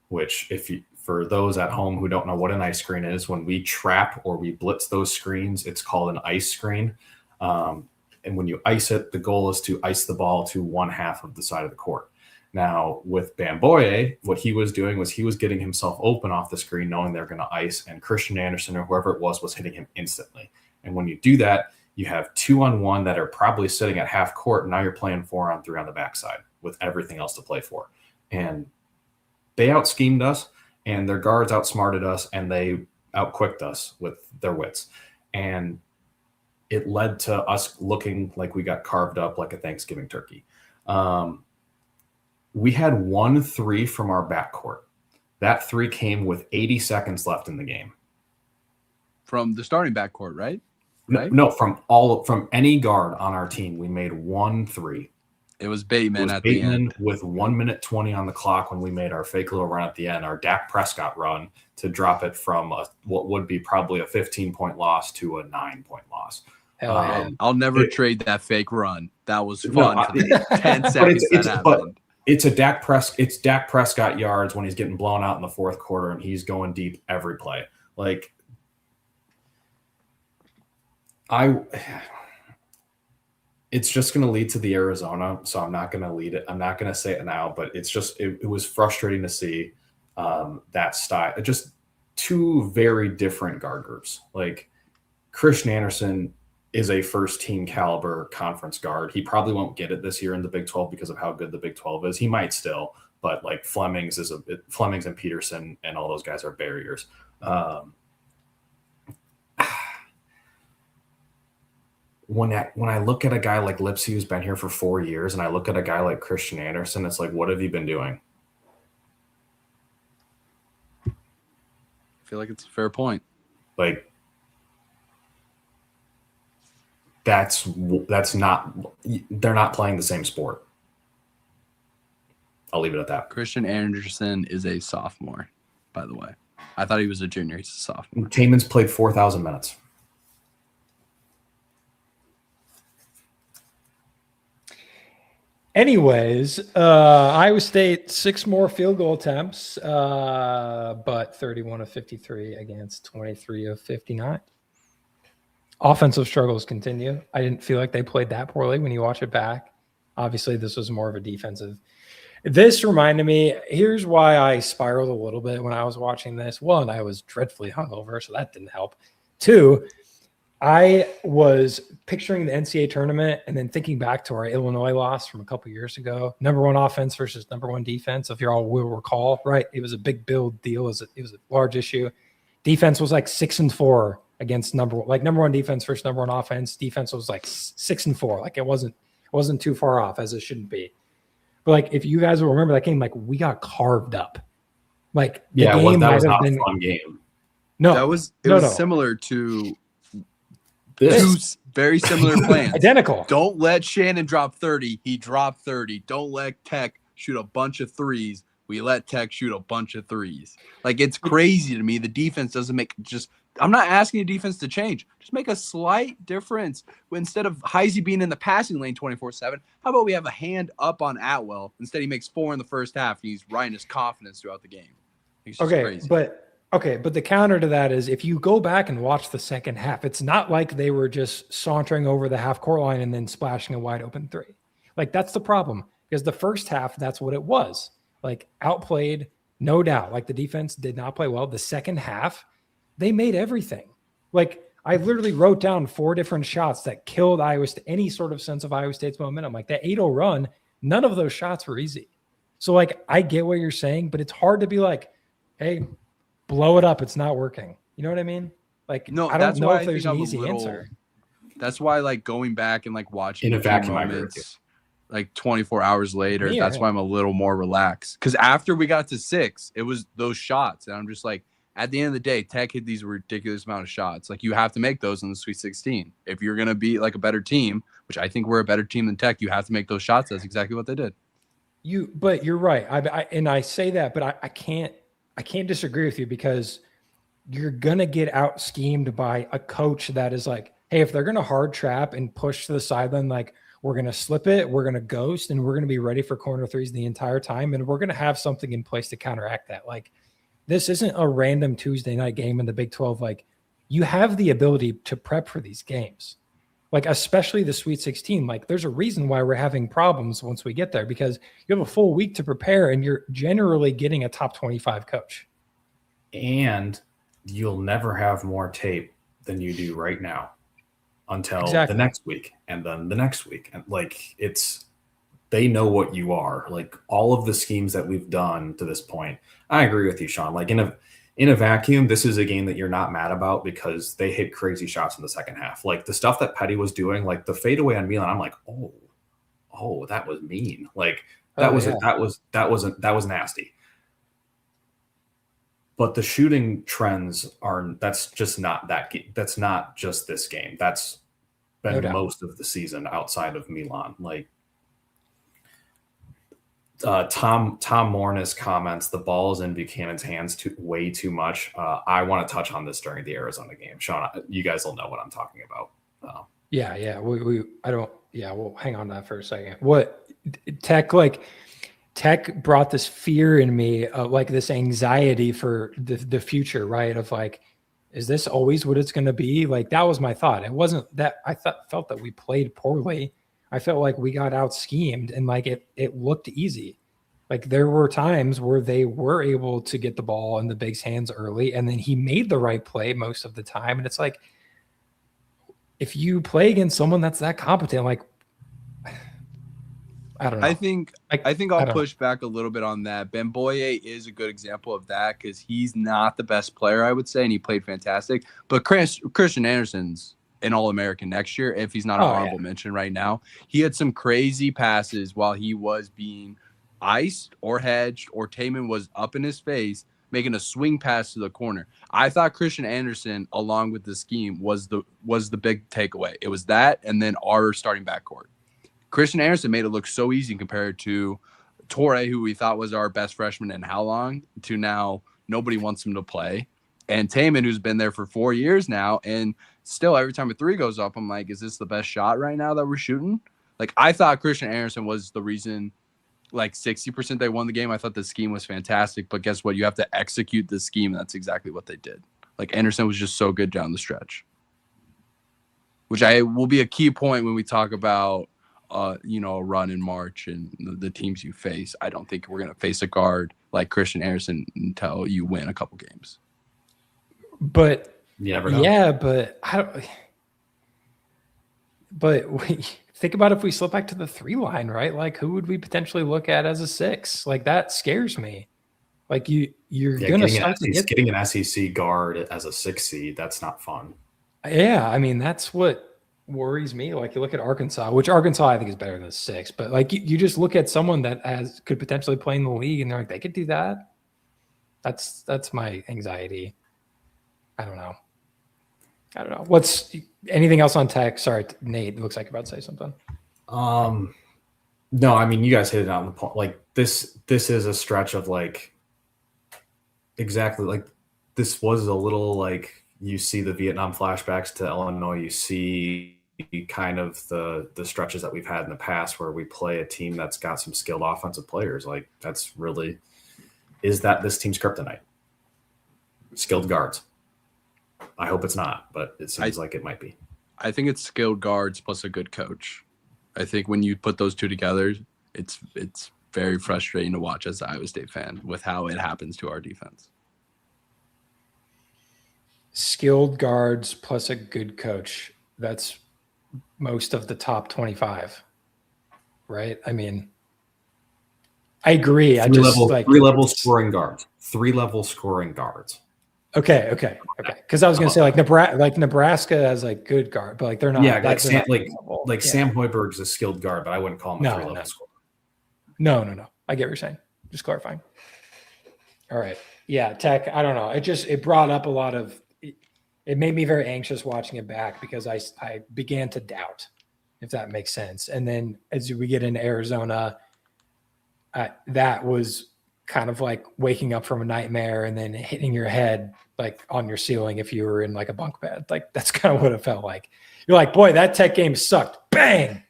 which for those at home who don't know what an ice screen is, when we trap or we blitz those screens, it's called an ice screen. And when you ice it, the goal is to ice the ball to one half of the side of the court. Now, with Bamboye, what he was doing was he was getting himself open off the screen, knowing they're going to ice, and Christian Anderson or whoever it was hitting him instantly. And when you do that, you have 2-on-1 that are probably sitting at half court, and now you're playing 4-on-3 on the backside with everything else to play for. And they out-schemed us, and their guards outsmarted us, and they out-quicked us with their wits. And it led to us looking like we got carved up like a Thanksgiving turkey. We had 1 3 from our backcourt. That 3 came with 80 seconds left in the game. From the starting backcourt, right? No, from any guard on our team, we made 1 3. It was Bateman the end. With 1 minute 20 on the clock when we made our fake little run at the end, our Dak Prescott run to drop it from what would be probably a 15-point loss to a 9-point loss. Hell yeah. I'll never trade that fake run. That was fun. 10 seconds that happened. It's Dak Prescott yards when he's getting blown out in the fourth quarter and he's going deep every play. It's just going to lead to the Arizona, so I'm not going to lead it. I'm not going to say it now, but it's just it was frustrating to see that style. Just 2 very different guard groups. Christian Anderson is a first-team caliber conference guard. He probably won't get it this year in the Big 12 because of how good the Big 12 is. He might still, but Flemings and Peterson and all those guys are barriers. Um, when I look at a guy like Lipsy who's been here for 4 years, and I look at a guy like Christian Anderson, it's like, what have you been doing? I feel like it's a fair point. Like, that's not, they're not playing the same sport. I'll leave it at that. Christian Anderson is a sophomore, by the way. I thought he was a junior. He's a sophomore. Taman's played 4,000 minutes. Anyways, Iowa State 6 more field goal attempts, but 31 of 53 against 23 of 59. Offensive struggles continue. I didn't feel like they played that poorly when you watch it back. Obviously, this was more of a defensive. This reminded me, here's why I spiraled a little bit when I was watching this. One, I was dreadfully hungover, so that didn't help. Two, I was picturing the NCAA tournament and then thinking back to our Illinois loss from a couple years ago. Number one offense versus number one defense, if you all will recall, right? It was a big build deal. It was a large issue. Defense was like 6-4 against number one defense versus number one offense. Defense was like 6-4. Like it wasn't too far off, as it shouldn't be. But like if you guys will remember that game, like we got carved up. Like the game that might was have not been a fun game. no, It was similar to This two very similar plans. identical. Don't let Shannon drop 30. He dropped 30. Don't let Tech shoot a bunch of threes. We let Tech shoot a bunch of threes. Like, it's crazy to me. The defense doesn't make I'm not asking the defense to change. Just make a slight difference. Instead of Heisey being in the passing lane 24/7, how about we have a hand up on Atwell? Instead, he makes 4 in the first half, and he's riding his confidence throughout the game. It's just crazy. But the counter to that is if you go back and watch the second half, it's not like they were just sauntering over the half court line and then splashing a wide open three. Like that's the problem because the first half, that's what it was. Like outplayed, no doubt. Like the defense did not play well. The second half, they made everything. Like I literally wrote down 4 different shots that killed Iowa State, any sort of sense of Iowa State's momentum. Like that 8-0 run, none of those shots were easy. So like I get what you're saying, but it's hard to be like, hey, blow it up. It's not working. You know what I mean? Like, no, I don't know if there's an easy answer. That's why, like, going back and like watching In a vacuum, moments, like 24 hours later, that's why I'm a little more relaxed. Because after we got to 6, it was those shots, and I'm just like, at the end of the day, Tech hit these ridiculous amount of shots. Like, you have to make those in the Sweet 16 if you're gonna be like a better team, which I think we're a better team than Tech. You have to make those shots. That's exactly what they did. But you're right. I say that, but I can't disagree with you because you're going to get out schemed by a coach that is like, hey, if they're going to hard trap and push to the sideline, like we're going to slip it, we're going to ghost, and we're going to be ready for corner threes the entire time. And we're going to have something in place to counteract that. Like this isn't a random Tuesday night game in the Big 12. Like you have the ability to prep for these games. Like, especially the Sweet 16, like there's a reason why we're having problems once we get there because you have a full week to prepare and you're generally getting a top 25 coach. And you'll never have more tape than you do right now until the next week and then the next week. And like, they know what you are. Like all of the schemes that we've done to this point. I agree with you, Sean. Like in a vacuum, this is a game that you're not mad about because they hit crazy shots in the second half. Like the stuff that Petty was doing, like the fadeaway on Milan, I'm like, oh, that was mean. Like that was nasty. But the shooting trends that's just not that game. That's not just this game. That's been most of the season outside of Milan. Like Tom Mornis comments, the ball is in Buchanan's hands way too much. I want to touch on this during the Arizona game. Sean, you guys will know what I'm talking about. Yeah. We'll hang on to that for a second. What Tech brought this fear in me of like this anxiety for the future, right? Of like, is this always what it's going to be? Like, that was my thought. It wasn't that I felt that we played poorly. I felt like we got out schemed and like it looked easy. Like there were times where they were able to get the ball in the Big's hands early and then he made the right play most of the time. And it's like, if you play against someone that's that competent, like, I don't know. I think I I'll don't know. push back a little bit on that. Ben Boye is a good example of that because he's not the best player, I would say, and he played fantastic. But Christian Anderson's an All-American next year if he's not an honorable mention right now. He had some crazy passes while he was being iced or hedged or Taman was up in his face making a swing pass to the corner. I thought Christian Anderson, along with the scheme, was the big takeaway. It was that and then our starting backcourt. Christian Anderson made it look so easy compared to Torre, who we thought was our best freshman in how long, to now nobody wants him to play. And Taman, who's been there for 4 years now, and still every time a three goes up, I'm like, is this the best shot right now that we're shooting? Like, I thought Christian Anderson was the reason, like 60% they won the game. I thought the scheme was fantastic, but guess what? You have to execute the scheme. And that's exactly what they did. Like, Anderson was just so good down the stretch, which will be a key point when we talk about a run in March and the teams you face. I don't think we're going to face a guard like Christian Anderson until you win a couple games. But you never know. Yeah, but think about if we slip back to the 3 line, right? Like, who would we potentially look at as a 6? Like, that scares me. Like, you're gonna start to get getting an SEC guard as a 6 seed. That's not fun. Yeah, I mean, that's what worries me. Like, you look at Arkansas, which Arkansas I think is better than 6, but like you just look at someone that could potentially play in the league, and they're like, they could do that. That's my anxiety. I don't know. What's anything else on tech? Sorry, Nate. It looks like you're about to say something. No, I mean, you guys hit it on the point. Like, this is a stretch of like exactly like this was a little like you see the Vietnam flashbacks to Illinois. You see kind of the stretches that we've had in the past where we play a team that's got some skilled offensive players. Like, that's really is that this team's kryptonite? Skilled guards. I hope it's not, but it seems like it might be. I think it's skilled guards plus a good coach. I think when you put those two together, it's very frustrating to watch as an Iowa State fan with how it happens to our defense. Skilled guards plus a good coach. That's most of the top 25, right? I mean, I agree. Three-level scoring guards. 3-level scoring guards. Okay. Because I was going to say Nebraska has like good guard, but like they're not. Yeah, Sam Hoiberg's a skilled guard, but I wouldn't call him a 3-level scorer. No. I get what you're saying. Just clarifying. All right. Yeah, tech. I don't know. It brought up a lot of. It made me very anxious watching it back because I began to doubt, if that makes sense. And then as we get into Arizona, that was kind of like waking up from a nightmare and then hitting your head like on your ceiling if you were in like a bunk bed. Like, that's kind of what it felt like. You're like, boy, that tech game sucked. Bang!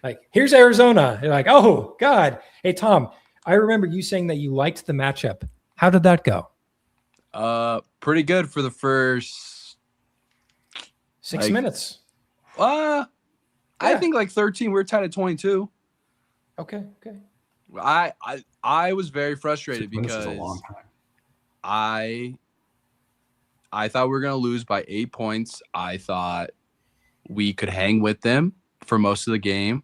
Like, here's Arizona. You're like, oh God. Hey, Tom, I remember you saying that you liked the matchup. How did that go? Pretty good for the first 6 minutes. I think like 13. We were tied at 22. Okay. I was very frustrated because a long time. I thought we were going to lose by 8 points. I thought we could hang with them for most of the game,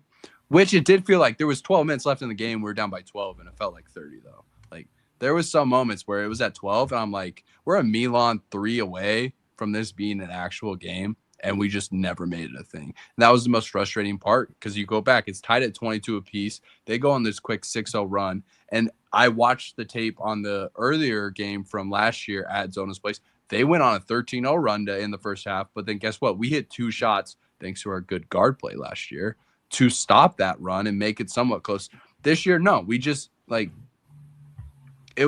which it did feel like there was 12 minutes left in the game. We were down by 12 and it felt like 30 though. Like, there was some moments where it was at 12 and I'm like, we're a Milan 3 away from this being an actual game. And we just never made it a thing. And that was the most frustrating part because you go back, it's tied at 22 apiece. They go on this quick 6-0 run. And I watched the tape on the earlier game from last year at Zona's Place. They went on a 13-0 run in the first half. But then guess what? We hit 2 shots, thanks to our good guard play last year, to stop that run and make it somewhat close. This year, no. We just, like, I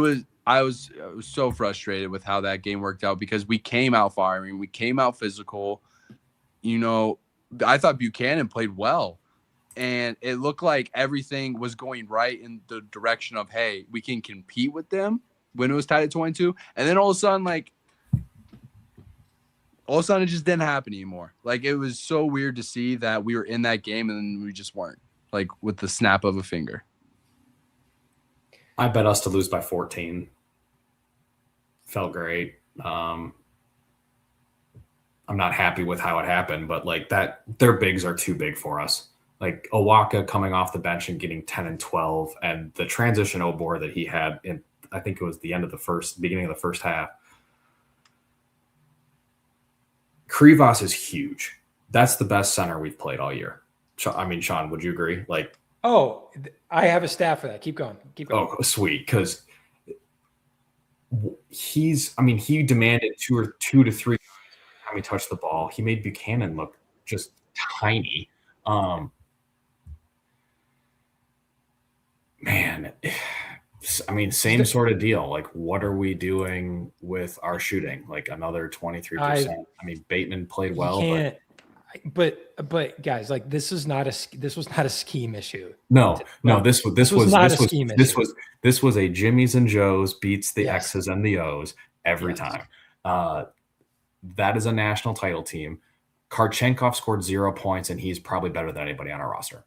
was so frustrated with how that game worked out because we came out firing. We came out physical. I thought Buchanan played well, and it looked like everything was going right in the direction of, hey, we can compete with them when it was tied at 22. And then all of a sudden it just didn't happen anymore. Like, it was so weird to see that we were in that game and then we just weren't, like, with the snap of a finger. I bet us to lose by 14. Felt great. I'm not happy with how it happened, but like that, their bigs are too big for us. like Owaka coming off the bench and getting 10 and 12, and the transition Obor that he had in, I think it was the beginning of the first half. Krivas is huge. That's the best center we've played all year. I mean, Sean, would you agree? Like, oh, I have a stat for that. Keep going. Keep going. oh, sweet, because he demanded two to three every time he touched the ball. He made Buchanan look just tiny. Man, I mean, same sort of deal. Like, what are we doing with our shooting? Like another 23%. I mean, Bateman played well, but guys, like this was not a scheme issue. This was a Jimmy's and Joe's beats the X's and the O's every time. That is a national title team. Karchenkov scored 0 points, and he's probably better than anybody on our roster.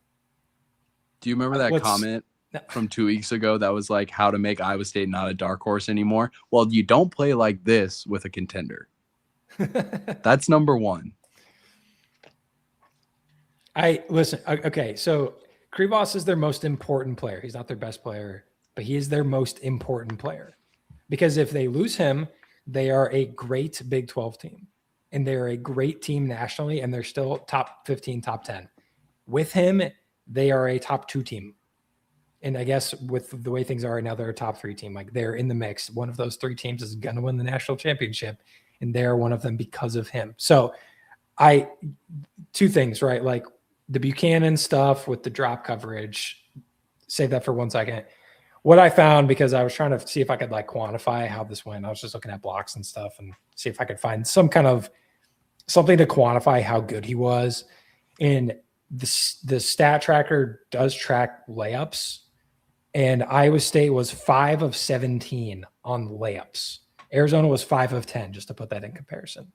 Do you remember that comment from 2 weeks ago that was like how to make Iowa State not a dark horse anymore? Well, you don't play like this with a contender. That's number one. Okay, so Krivas is their most important player. He's not their best player, but he is their most important player. Because if they lose him, they are a great Big 12 team. And they're a great team nationally, and they're still top 15, top 10. With him, they are a top 2 team. And I guess with the way things are right now, they're a top 3 team. Like, they're in the mix. One of those 3 teams is going to win the national championship, and they're one of them because of him. So two things, right? Like, the Buchanan stuff with the drop coverage, save that for 1 second. What I found, because I was trying to see if I could like quantify how this went. I was just looking at blocks and stuff and see if I could find some kind of something to quantify how good he was. And the stat tracker does track layups, and Iowa State was 5 of 17 on layups. Arizona was 5 of 10, just to put that in comparison.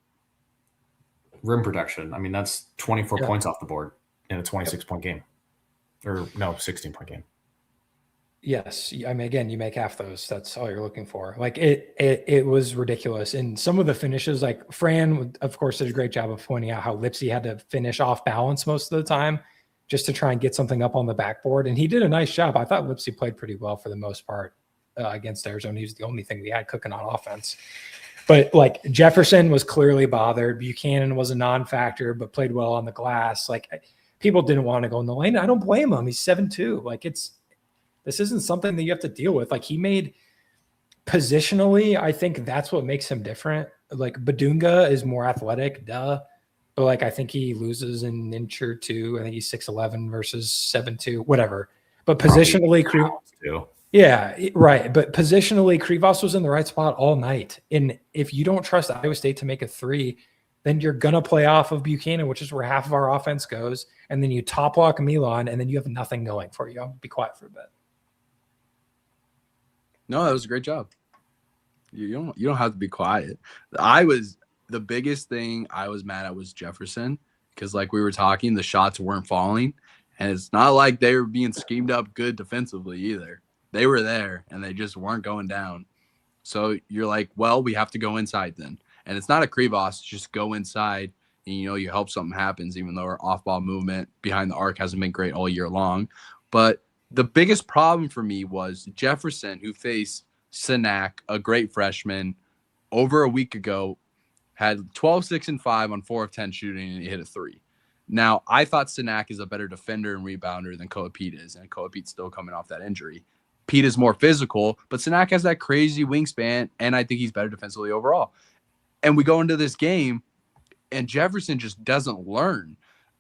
Rim protection. I mean, that's 24 points off the board in a 26-point game. Or no, 16-point game. Yes. I mean, again, you make half those. That's all you're looking for. Like, it was ridiculous. And some of the finishes, like Fran, of course, did a great job of pointing out how Lipsy had to finish off balance most of the time just to try and get something up on the backboard. And he did a nice job. I thought Lipsy played pretty well for the most part against Arizona. He was the only thing we had cooking on offense. But like, Jefferson was clearly bothered. Buchanan was a non-factor, but played well on the glass. Like, people didn't want to go in the lane. I don't blame him. He's 7'2". Like, this isn't something that you have to deal with. Like, he made positionally, I think that's what makes him different. Like, Badunga is more athletic, but like, I think he loses an inch or two. I think he's 6'11" versus 7'2", whatever. But positionally, yeah, right. But positionally, Krivas was in the right spot all night. And if you don't trust Iowa State to make a 3, then you're going to play off of Buchanan, which is where half of our offense goes. And then you top lock Milan, and then you have nothing going for you. I'll be quiet for a bit. No, that was a great job. You don't have to be quiet. The biggest thing I was mad at was Jefferson, because like we were talking, the shots weren't falling, and it's not like they were being schemed up good defensively either. They were there, and they just weren't going down. So you're like, well, we have to go inside then. And it's not a Krivas, just go inside, and you hope something happens, even though our off-ball movement behind the arc hasn't been great all year long. But the biggest problem for me was Jefferson, who faced Sinak, a great freshman, over a week ago, had 12, 6, and 5 on 4 of 10 shooting, and he hit a 3. Now, I thought Sinak is a better defender and rebounder than Koa Pete is, and Koa Pete's still coming off that injury. Pete is more physical, but Sinak has that crazy wingspan, and I think he's better defensively overall. And we go into this game, and Jefferson just doesn't learn.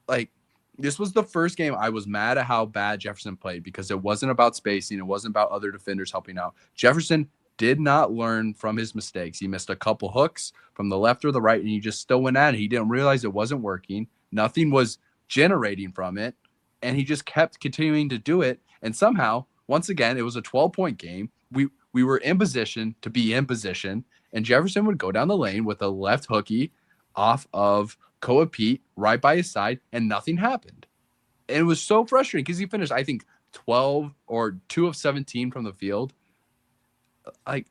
Like, this was the first game I was mad at how bad Jefferson played, because it wasn't about spacing. It wasn't about other defenders helping out. Jefferson did not learn from his mistakes. He missed a couple hooks from the left or the right, and he just still went at it. He didn't realize it wasn't working. Nothing was generating from it, and he just kept continuing to do it. And somehow, once again, it was a 12-point game. We were in position to be in position, and Jefferson would go down the lane with a left hooky off of Koa Pete right by his side, and nothing happened. And it was so frustrating because he finished, I think, 12 or 2 of 17 from the field. Like,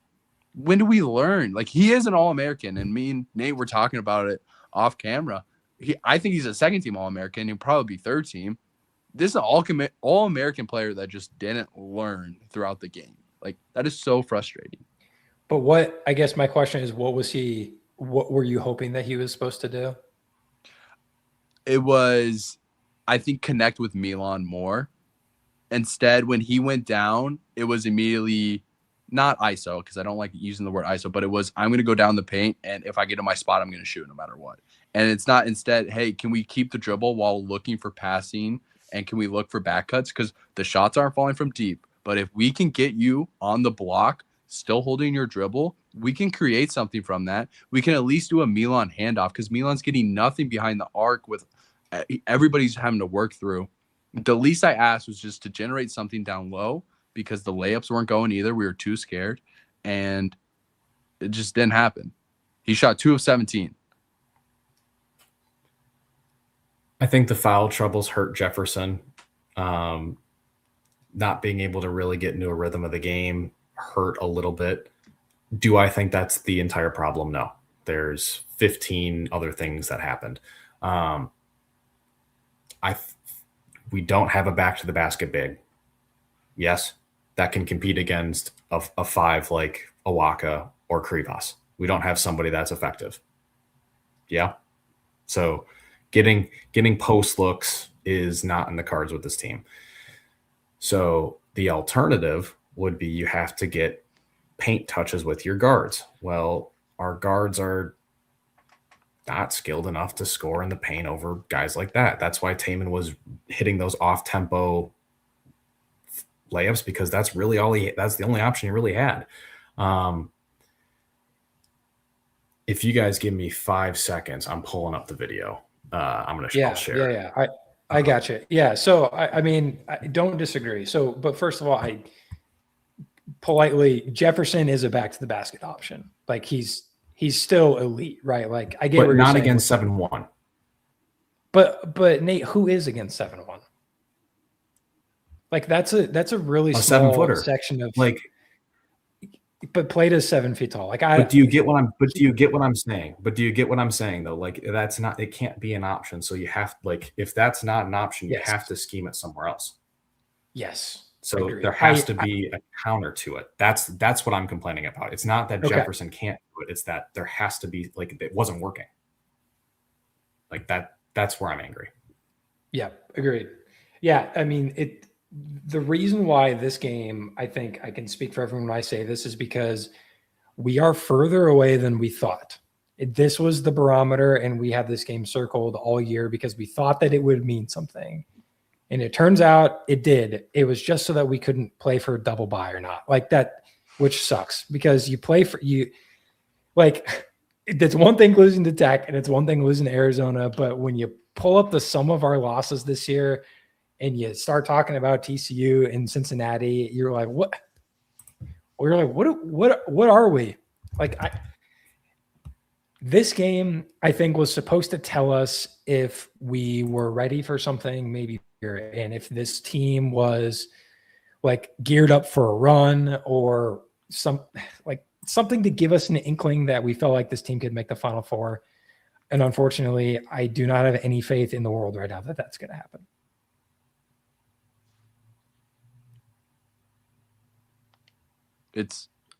when do we learn? Like, he is an All-American, and me and Nate were talking about it off camera. I think he's a second-team All-American. He'll probably be third team. this is an all American player that just didn't learn throughout the game. Like, that is so frustrating. But I guess my question is, what were you hoping that he was supposed to do? It was, I think, connect with Milan more. Instead, when he went down, it was immediately not ISO, because I don't like using the word ISO, but it was, I'm going to go down the paint, and if I get in my spot, I'm going to shoot no matter what. And it's not, instead, hey, can we keep the dribble while looking for passing, and can we look for back cuts? Because the shots aren't falling from deep. But if we can get you on the block, still holding your dribble, we can create something from that. We can at least do a Milan handoff, because Milan's getting nothing behind the arc with everybody's having to work through. The least I asked was just to generate something down low, because the layups weren't going either. We were too scared, and it just didn't happen. He shot 2 of 17. I think the foul troubles hurt Jefferson. Not being able to really get into a rhythm of the game hurt a little bit. Do I think that's the entire problem? No. There's 15 other things that happened. We don't have a back to the basket big. Yes, that can compete against a 5 like Awaka or Krivas. We don't have somebody that's effective. Yeah. So getting post looks is not in the cards with this team. So the alternative would be you have to get paint touches with your guards. Well, our guards are not skilled enough to score in the paint over guys like that. That's why Taman was hitting those off-tempo layups, because that's really that's the only option he really had. If you guys give me 5 seconds, I'm pulling up the video. I'm going to share. Yeah. I got you. Yeah. So I mean, I don't disagree. So, but first of all, Jefferson is a back to the basket option. Like he's still elite, right? Like I get, but not against 7-1. But Nate, who is against 7-1? Like that's a really small 7-footer section of like. But plate is 7 feet tall. Like But do you get what I'm saying though? Like that's not, it can't be an option. So you have, like, if that's not an option, you have to scheme it somewhere else. Yes. So there has to be a counter to it. That's what I'm complaining about. It's not that Jefferson can't do it. It's that there has to be, like, it wasn't working. Like that's where I'm angry. Yeah, agreed. Yeah, I mean, the reason why this game, I think I can speak for everyone when I say this, is because we are further away than we thought. This was the barometer, and we had this game circled all year because we thought that it would mean something. And it turns out it did. It was just so that we couldn't play for a double bye or not. Like that, which sucks, because you play for you. Like, it's one thing losing to Tech, and it's one thing losing to Arizona. But when you pull up the sum of our losses this year, and you start talking about TCU and Cincinnati, you're like, what? We're like, what are we? Like, this game, I think, was supposed to tell us if we were ready for something, maybe, and if this team was like geared up for a run or something to give us an inkling that we felt like this team could make the Final Four. And unfortunately, I do not have any faith in the world right now that that's going to happen.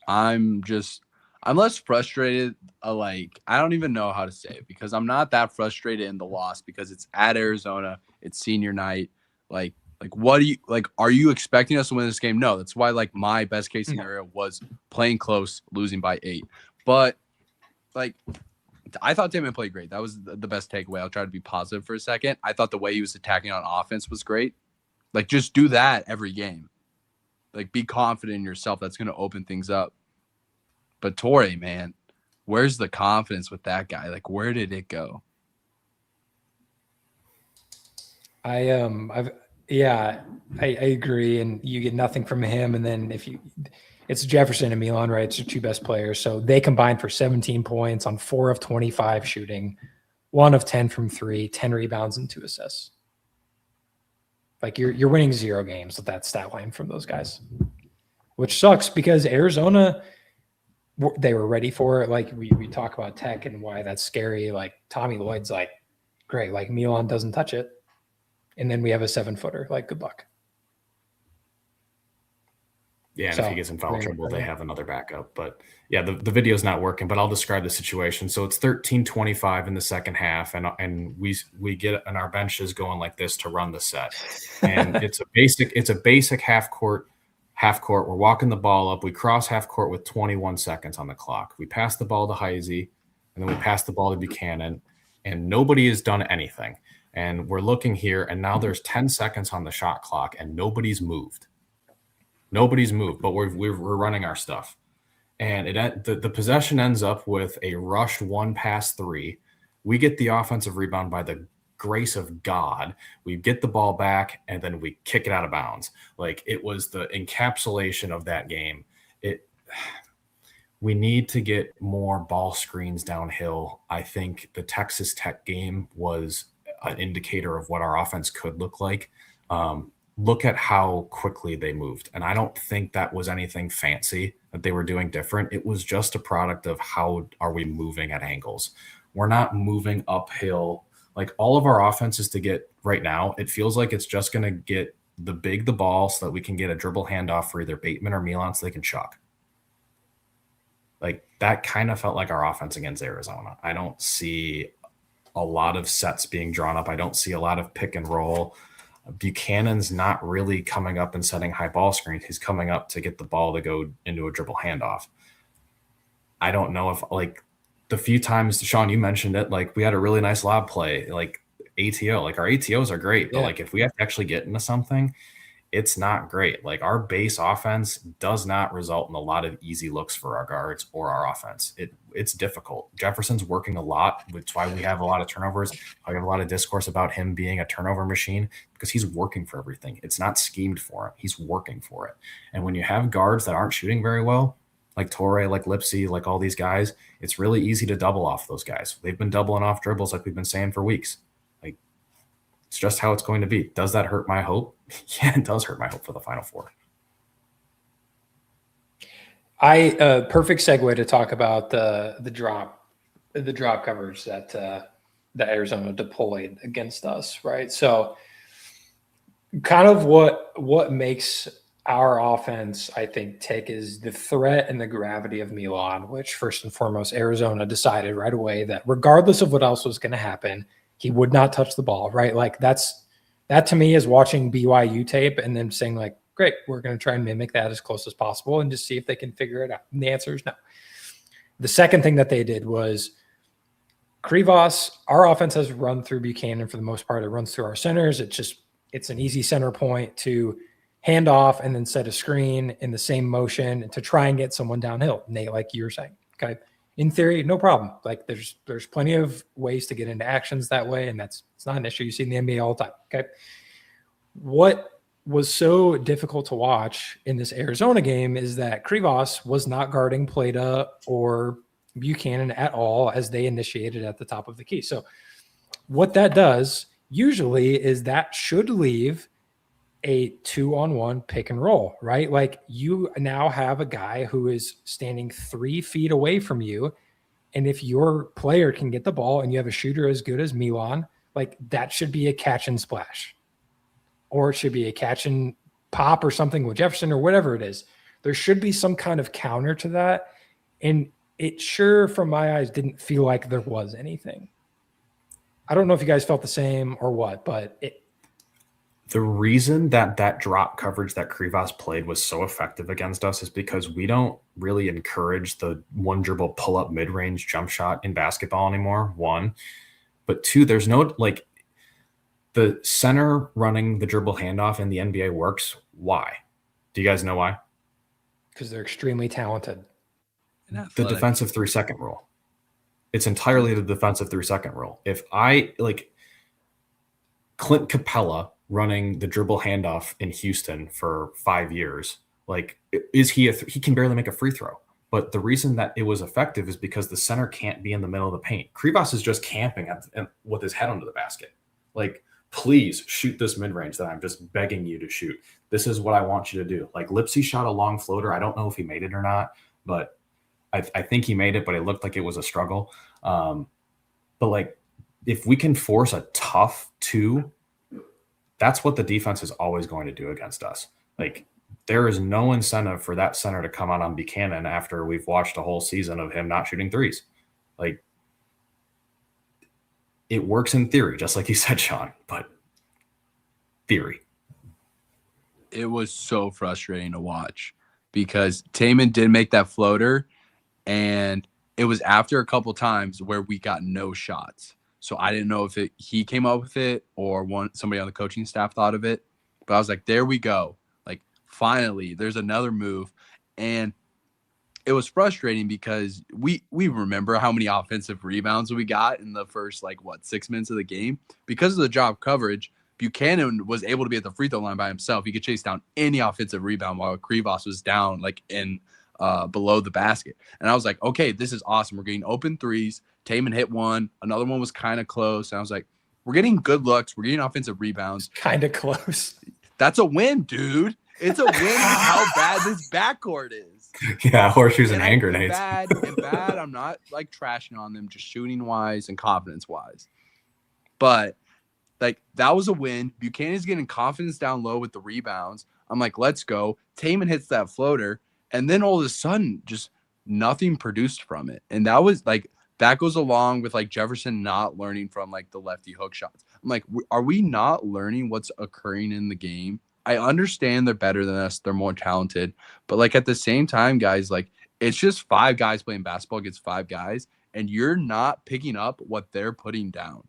I'm less frustrated. Like, I don't even know how to say it, because I'm not that frustrated in the loss, because it's at Arizona, it's senior night. Like what do you, like, are you expecting us to win this game? No, that's why, like, my best case scenario was playing close, losing by 8. But like, I thought Damon played great. That was the best takeaway. I'll try to be positive for a second. I thought the way he was attacking on offense was great. Like, just do that every game. Like, be confident in yourself. That's going to open things up. But Torrey, man, where's the confidence with that guy? Like, where did it go? I agree, and you get nothing from him. And then it's Jefferson and Milan, right? It's your two best players, so they combined for 17 points on 4 of 25 shooting, 1 of 10 from 3, 10 rebounds and 2 assists. Like, you're winning 0 games with that stat line from those guys, which sucks, because Arizona, they were ready for it. Like, we talk about Tech and why that's scary. Like, Tommy Lloyd's like, great. Like, Milan doesn't touch it. and then we have a 7-footer. Like, good luck. Yeah, and So, if he gets in foul there you trouble, go. they have another backup. But yeah, the video's not working, but I'll describe the situation. So it's 13-25 in the second half, and we get on our benches going like this to run the set. And it's a basic half court. We're walking the ball up. We cross half court with 21 seconds on the clock. We pass the ball to Heisey, and then we pass the ball to Buchanan, and nobody has done anything. And we're looking here, and now there's 10 seconds on the shot clock, and nobody's moved. Nobody's moved, but we're running our stuff. And the possession ends up with a rushed 1-pass-3. We get the offensive rebound by the grace of God. We get the ball back, and then we kick it out of bounds. Like, it was the encapsulation of that game. We need to get more ball screens downhill. I think the Texas Tech game was an indicator of what our offense could look like. Look at how quickly they moved. And I don't think that was anything fancy that they were doing different. It was just a product of how are we moving at angles. We're not moving uphill. Like, all of our offenses to get right now, it feels like it's just going to get the ball so that we can get a dribble handoff for either Bateman or Milan so they can chuck. Like, that kind of felt like our offense against Arizona. I don't see a lot of sets being drawn up. I don't see a lot of pick and roll. Buchanan's not really coming up and setting high ball screens. He's coming up to get the ball to go into a dribble handoff. I don't know if, like, the few times, Sean, you mentioned it, like, we had a really nice lob play, like ATO. Like, our ATOs are great, but like, if we have to actually get into something, it's not great. Like, our base offense does not result in a lot of easy looks for our guards or our offense. It's difficult. Jefferson's working a lot, which is why we have a lot of turnovers. I have a lot of discourse about him being a turnover machine because he's working for everything. It's not schemed for him. He's working for it. And when you have guards that aren't shooting very well, like Torrey, like Lipsy, like all these guys, it's really easy to double off those guys. They've been doubling off dribbles like we've been saying for weeks. Like, it's just how it's going to be. Does that hurt my hope? Yeah, it does hurt my hope for the Final Four. Perfect segue to talk about the drop coverage that Arizona deployed against us, right? So, kind of what makes our offense, I think, tick is the threat and the gravity of Milan, which first and foremost, Arizona decided right away that regardless of what else was going to happen, he would not touch the ball, right? Like, that to me is watching BYU tape and then saying, like, great, we're going to try and mimic that as close as possible and just see if they can figure it out. And the answer is no. The second thing that they did was Krivas, our offense has run through Buchanan for the most part. It runs through our centers. It's an easy center point to hand off and then set a screen in the same motion and to try and get someone downhill. Nate, like you were saying, okay. In theory, no problem. Like, there's plenty of ways to get into actions that way, and it's not an issue. You see in the NBA all the time. Okay. What was so difficult to watch in this Arizona game is that Krivas was not guarding Plata or Buchanan at all as they initiated at the top of the key. So what that does usually is that should leave a 2-on-1 pick and roll, right? Like, you now have a guy who is standing 3 feet away from you. And if your player can get the ball and you have a shooter as good as Milan, like, that should be a catch and splash, or it should be a catch and pop or something with Jefferson or whatever it is. There should be some kind of counter to that. And it sure, from my eyes, didn't feel like there was anything. I don't know if you guys felt the same or what, but the reason that drop coverage that Krivas played was so effective against us is because we don't really encourage the one dribble pull up mid range jump shot in basketball anymore. One, but two, there's no, like, the center running the dribble handoff in the NBA works. Why? Do you guys know why? Because they're extremely talented. The defensive 3-second rule. It's entirely the defensive 3-second rule. If I, like, Clint Capella running the dribble handoff in Houston for 5 years, like, is he he can barely make a free throw. But the reason that it was effective is because the center can't be in the middle of the paint. Krivas is just camping with his head under the basket. Like, please shoot this mid-range that I'm just begging you to shoot. This is what I want you to do. Like, Lipsy shot a long floater. I don't know if he made it or not, but I think he made it, but it looked like it was a struggle. But, like, if we can force a tough 2 that's what the defense is always going to do against us. Like, there is no incentive for that center to come out on Buchanan after we've watched a whole season of him not shooting threes. Like, it works in theory, just like you said, Sean, but theory. It was so frustrating to watch because Taman did make that floater, and it was after a couple times where we got no shots. So I didn't know if he came up with it or somebody on the coaching staff thought of it. But I was like, there we go. Like, finally, there's another move. And it was frustrating because we remember how many offensive rebounds we got in the first, 6 minutes of the game. Because of the drop coverage, Buchanan was able to be at the free throw line by himself. He could chase down any offensive rebound while Krivas was down, in below the basket. And I was like, okay, this is awesome. We're getting open threes. Taman hit one. Another one was kind of close. And I was like, we're getting good looks. We're getting offensive rebounds. Kind of close. That's a win, dude. It's a win with how bad this backcourt is. Yeah, horseshoes and hand grenades. Bad. I'm not trashing on them, just shooting wise and confidence wise. But that was a win. Buchanan's getting confidence down low with the rebounds. I'm like, let's go. Taman hits that floater. And then all of a sudden, just nothing produced from it. And that was that goes along with Jefferson not learning from the lefty hook shots. I'm like, are we not learning what's occurring in the game? I understand they're better than us. They're more talented. But at the same time, guys, it's just 5 guys playing basketball against 5 guys. And you're not picking up what they're putting down.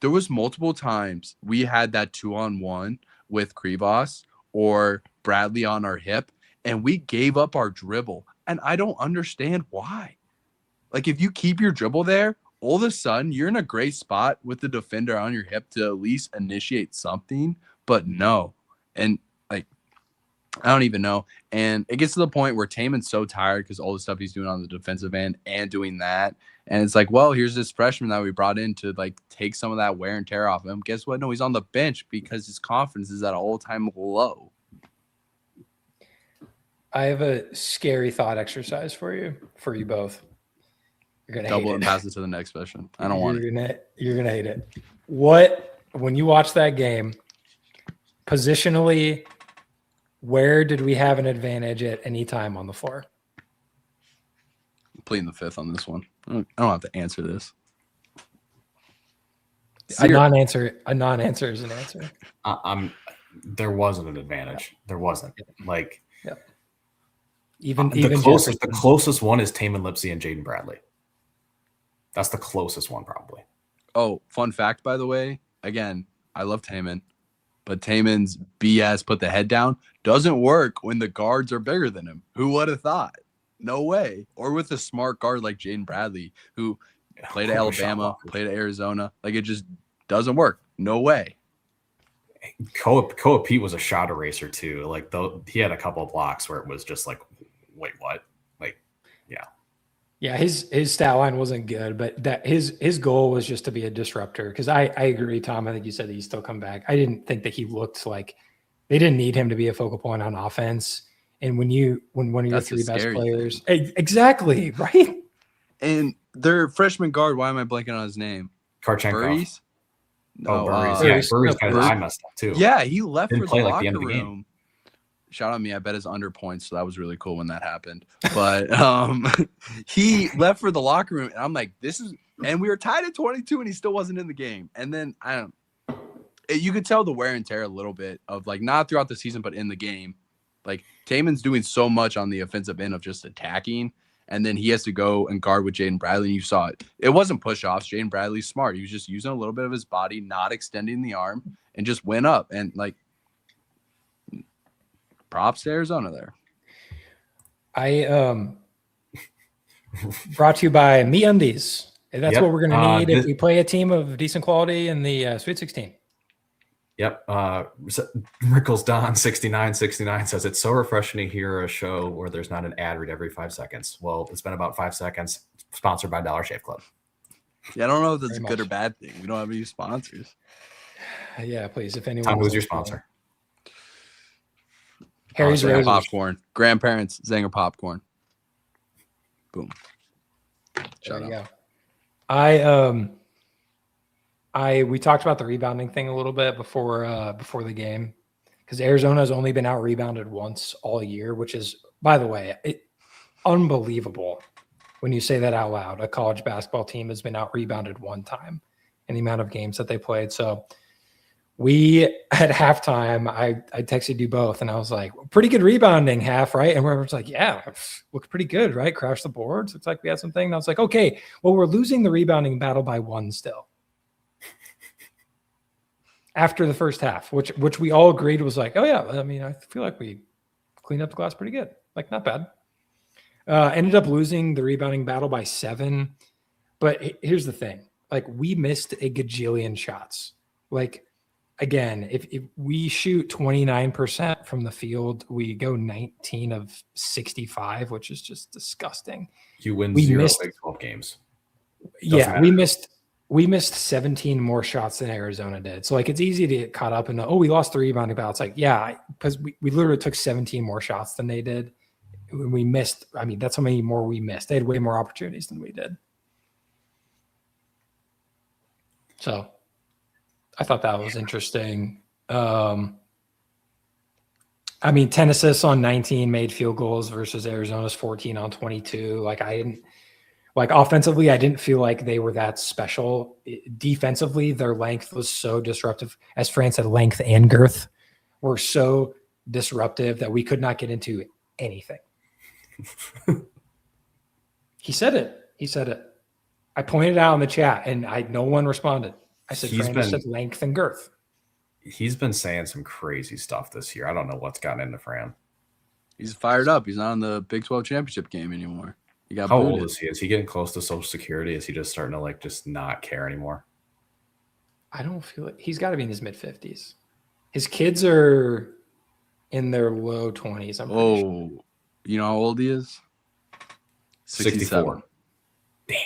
There was multiple times we had that 2-on-1 with Krivas or Bradley on our hip, and we gave up our dribble. And I don't understand why. If you keep your dribble there, all of a sudden you're in a great spot with the defender on your hip to at least initiate something. But no. And I don't even know. And it gets to the point where Taman's so tired because all the stuff he's doing on the defensive end and doing that. And it's well, here's this freshman that we brought in to take some of that wear and tear off him. Guess what? No, he's on the bench because his confidence is at an all-time low. I have a scary thought exercise for you both. You're gonna double hate and it. pass it to the next question. I don't want it. You're gonna hate it. When you watch that game, positionally, where did we have an advantage at any time on the floor? I'm pleading the fifth on this one. I don't have to answer this. A non-answer is an answer. There wasn't an advantage. Yeah. There wasn't. Even the closest one is Taman Lipsey and Jaden Bradley. That's the closest one, probably. Oh, fun fact, by the way. Again, I love Taman, but Taman's BS put the head down doesn't work when the guards are bigger than him. Who would have thought? No way. Or with a smart guard like Jaden Bradley, who played at Alabama, played at Arizona. It just doesn't work. No way. Koa Pete was a shot eraser too. He had a couple of blocks where it was just wait, what? Yeah, his stat line wasn't good, but that his goal was just to be a disruptor. Because I agree, Tom. I think you said that he's still come back. I didn't think that he looked like they didn't need him to be a focal point on offense. And when one of your 3 best players, exactly right. And their freshman guard, why am I blanking on his name? Karchenkov. Burries? No, Burries. Burries kind of I messed up too. Yeah, he left Didn't for the play locker the end of the room. game. Shout out me, I bet his under points, so that was really cool when that happened. But he left for the locker room, and I'm like, and we were tied at 22, and he still wasn't in the game. And then you could tell the wear and tear a little bit of not throughout the season, but in the game. Taman's doing so much on the offensive end of just attacking, and then he has to go and guard with Jaden Bradley. And you saw it. It wasn't push-offs. Jaden Bradley's smart. He was just using a little bit of his body, not extending the arm, and just went up. And props to Arizona there. I brought to you by MeUndies. And that's what we're going to need if we play a team of decent quality in the Sweet 16. Yep. Rickles Don 6969 says it's so refreshing to hear a show where there's not an ad read every 5 seconds. Well, it's been about 5 seconds. Sponsored by Dollar Shave Club. Yeah, I don't know if that's a good or bad thing. We don't have any sponsors. Yeah, please. If anyone. Tom, who's your sponsor? Harry's Zanger Popcorn. Grandparents, Zanger Popcorn. Boom. There you go. I We talked about the rebounding thing a little bit before the game, because Arizona has only been out rebounded once all year, which is, by the way, unbelievable when you say that out loud. A college basketball team has been out rebounded one time in the amount of games that they played. So we at halftime, I texted you both, and I was like, pretty good rebounding half, right? And everyone's like, yeah, looked pretty good, right? Crashed the boards. Looks like we had something. And I was like, okay, well, we're losing the rebounding battle by 1 still. After the first half, which we all agreed was like, oh yeah, I mean, I feel like we cleaned up the glass pretty good. Like, not bad. Ended up losing the rebounding battle by 7. But here's the thing. Like, we missed a gajillion shots. Like, again, if we shoot 29% from the field, we go 19 of 65, which is just disgusting. You win We 0 missed- Big 12 games. Yeah, we missed 17 more shots than Arizona did. So, like, it's easy to get caught up in we lost the rebounding battle. It's like, yeah, because we literally took 17 more shots than they did. We missed, I mean, that's how many more we missed. They had way more opportunities than we did. So I thought that was interesting. I mean, 10 assists on 19 made field goals versus Arizona's 14 on 22. Like, offensively, I didn't feel like they were that special. Defensively, their length was so disruptive. As Fran said, length and girth were so disruptive that we could not get into anything. He said it. I pointed out in the chat, and no one responded. I said, Fran just said length and girth. He's been saying some crazy stuff this year. I don't know what's gotten into Fran. He's fired up. He's not in the Big 12 championship game anymore. He got How booted. old is he? Is he getting close to Social Security? Is he just starting to like just not care anymore? I don't feel it. He's got to be in his mid-50s. His kids are in their low 20s. I'm pretty sure. You know how old he is? 64. Damn.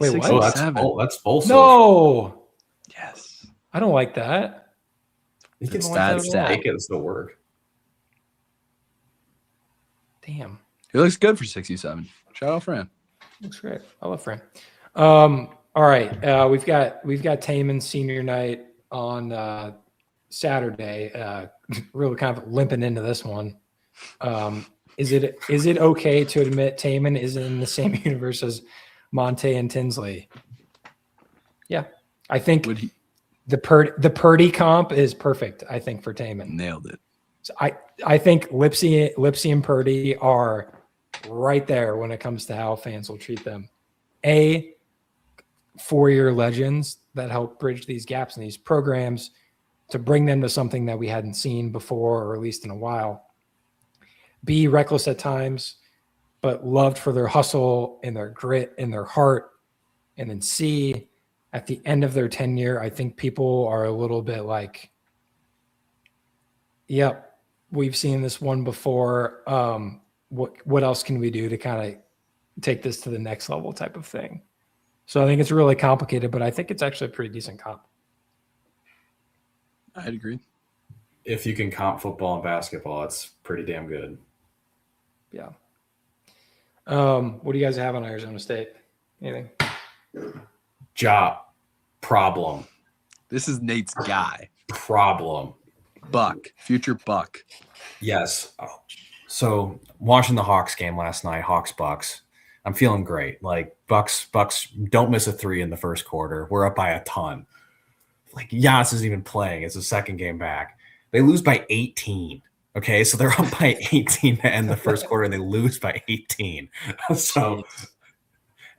Wait, He's what? Oh, 67. that's full. No, Yes. I don't like that. He can It's stat that stat. take it as the work. Damn. He looks good for 67. Shout out Fran. Looks great. I love Fran. All right. We've got Taman senior night on Saturday. Really kind of limping into this one. Is it okay to admit Taman is in the same universe as Monte and Tinsley? Yeah. I think the Purdy comp is perfect, I think, for Taman. Nailed it. So I think Lipsy and Purdy are right there when it comes to how fans will treat them. 4-year legends that help bridge these gaps in these programs to bring them to something that we hadn't seen before, or at least in a while. B, reckless at times, but loved for their hustle and their grit and their heart. And then C, at the end of their tenure, I think people are a little bit like, yep, we've seen this one before. What else can we do to kind of take this to the next level type of thing? So I think it's really complicated, but I think it's actually a pretty decent comp. I'd agree. If you can comp football and basketball, that's pretty damn good. Yeah. What do you guys have on Arizona State? Anything? Job problem. This is Nate's guy. Problem. Buck. Future Buck. Yes. So watching the Hawks game last night, Hawks-Bucks, I'm feeling great. Like Bucks don't miss a 3 in the first quarter. We're up by a ton. Like Giannis isn't even playing. It's the second game back. They lose by 18. Okay, so they're up by 18 to end the first quarter, and they lose by 18. So,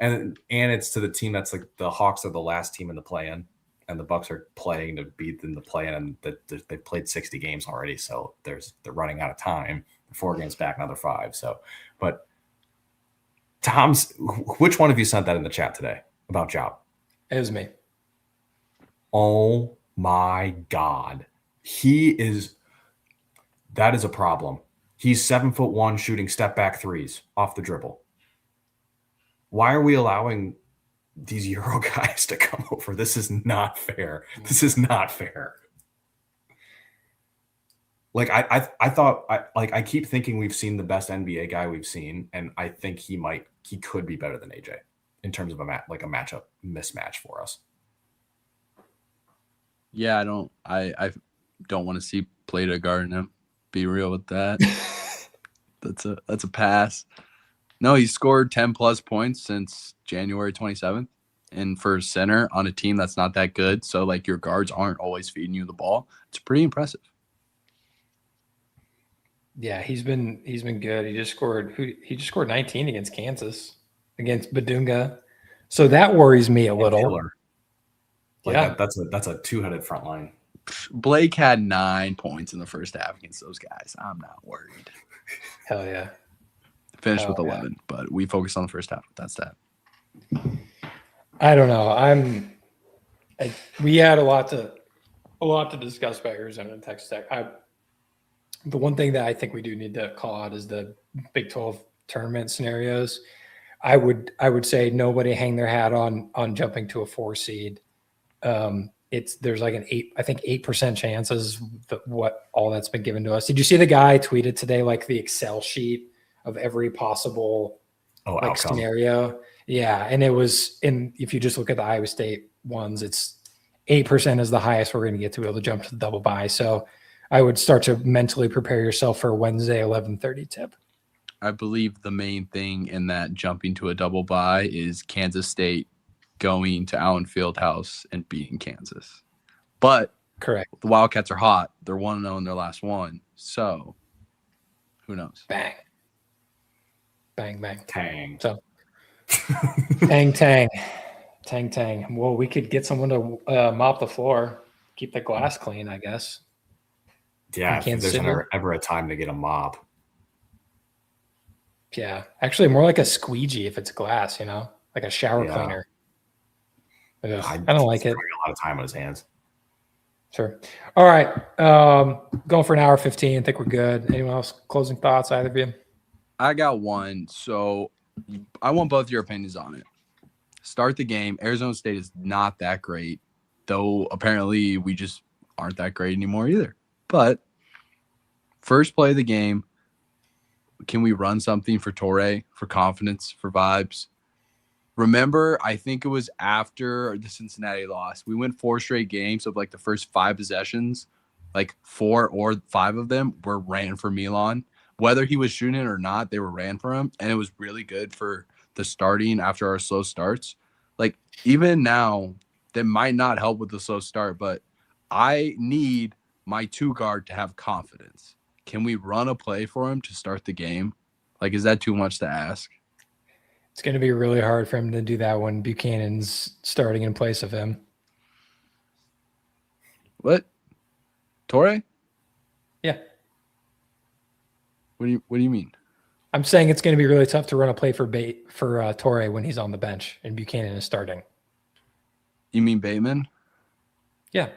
and it's to the team that's like the Hawks are the last team in the play-in, and the Bucks are playing to beat in the play-in, and they've played 60 games already, so they're running out of time. 4 games back, another 5. So, but which one of you sent that in the chat today about Job? It was me. Oh my God. That is a problem. He's 7'1", shooting step back threes off the dribble. Why are we allowing these Euro guys to come over? This is not fair. This is not fair. Like I thought I keep thinking we've seen the best NBA guy we've seen, and I think he could be better than AJ in terms of a matchup mismatch for us. Yeah, I don't want to see Plata guarding him. Be real with that. That's a pass. No, he scored 10 plus points since January 27th. And for center on a team that's not that good, so like your guards aren't always feeding you the ball. It's pretty impressive. Yeah, he's been good. He just scored 19 against Kansas, against Badunga. So that worries me a little. Killer. Like Yeah. that's a two-headed front line. Blake had 9 points in the first half against those guys. I'm not worried. Hell yeah. Finished with Oh, 11, but we focused on the first half with that stat. I don't know. We had a lot to discuss about Arizona and Texas Tech. The one thing that I think we do need to call out is the Big 12 tournament scenarios. I would say nobody hang their hat on jumping to a 4 seed. There's like an 8% chance is what all that's been given to us. Did you see the guy tweeted today, like the Excel sheet of every possible outcome scenario? Yeah. And if you just look at the Iowa State ones, it's 8% is the highest we're going to get to be able to jump to the double bye. So I would start to mentally prepare yourself for a Wednesday 11:30 tip. I believe the main thing in that jumping to a double bye is Kansas State going to Allen Fieldhouse and beating Kansas. But Correct. the Wildcats are hot. They're 1-0 in their last one. So who knows? Bang. Bang, bang. tang. So tang. Well, we could get someone to mop the floor, keep the glass clean, I guess. Yeah, if Kansas there's City. ever a time to get a mop. Yeah. Actually, more like a squeegee if it's glass, like a shower Yeah. cleaner. Ugh, I don't like it. A lot of time on his hands. Sure. All right. Going for an hour 15. I think we're good. Anyone else? Closing thoughts, either of you? I got one. So I want both your opinions on it. Start the game. Arizona State is not that great, though apparently we just aren't that great anymore either. But first play of the game, can we run something for Torre, for confidence, for vibes? Remember, I think it was after the Cincinnati loss. We went 4 straight games of like the first 5 possessions, like 4 or 5 of them were ran for Milan. Whether he was shooting it or not, they were ran for him. And it was really good for the starting after our slow starts. Like even now, that might not help with the slow start, but I need my 2 guard to have confidence. Can we run a play for him to start the game? Like, is that too much to ask? It's going to be really hard for him to do that when Buchanan's starting in place of him. What? Torre? Yeah. What do you mean? I'm saying it's going to be really tough to run a play for Torre when he's on the bench and Buchanan is starting. You mean Bateman? Yeah.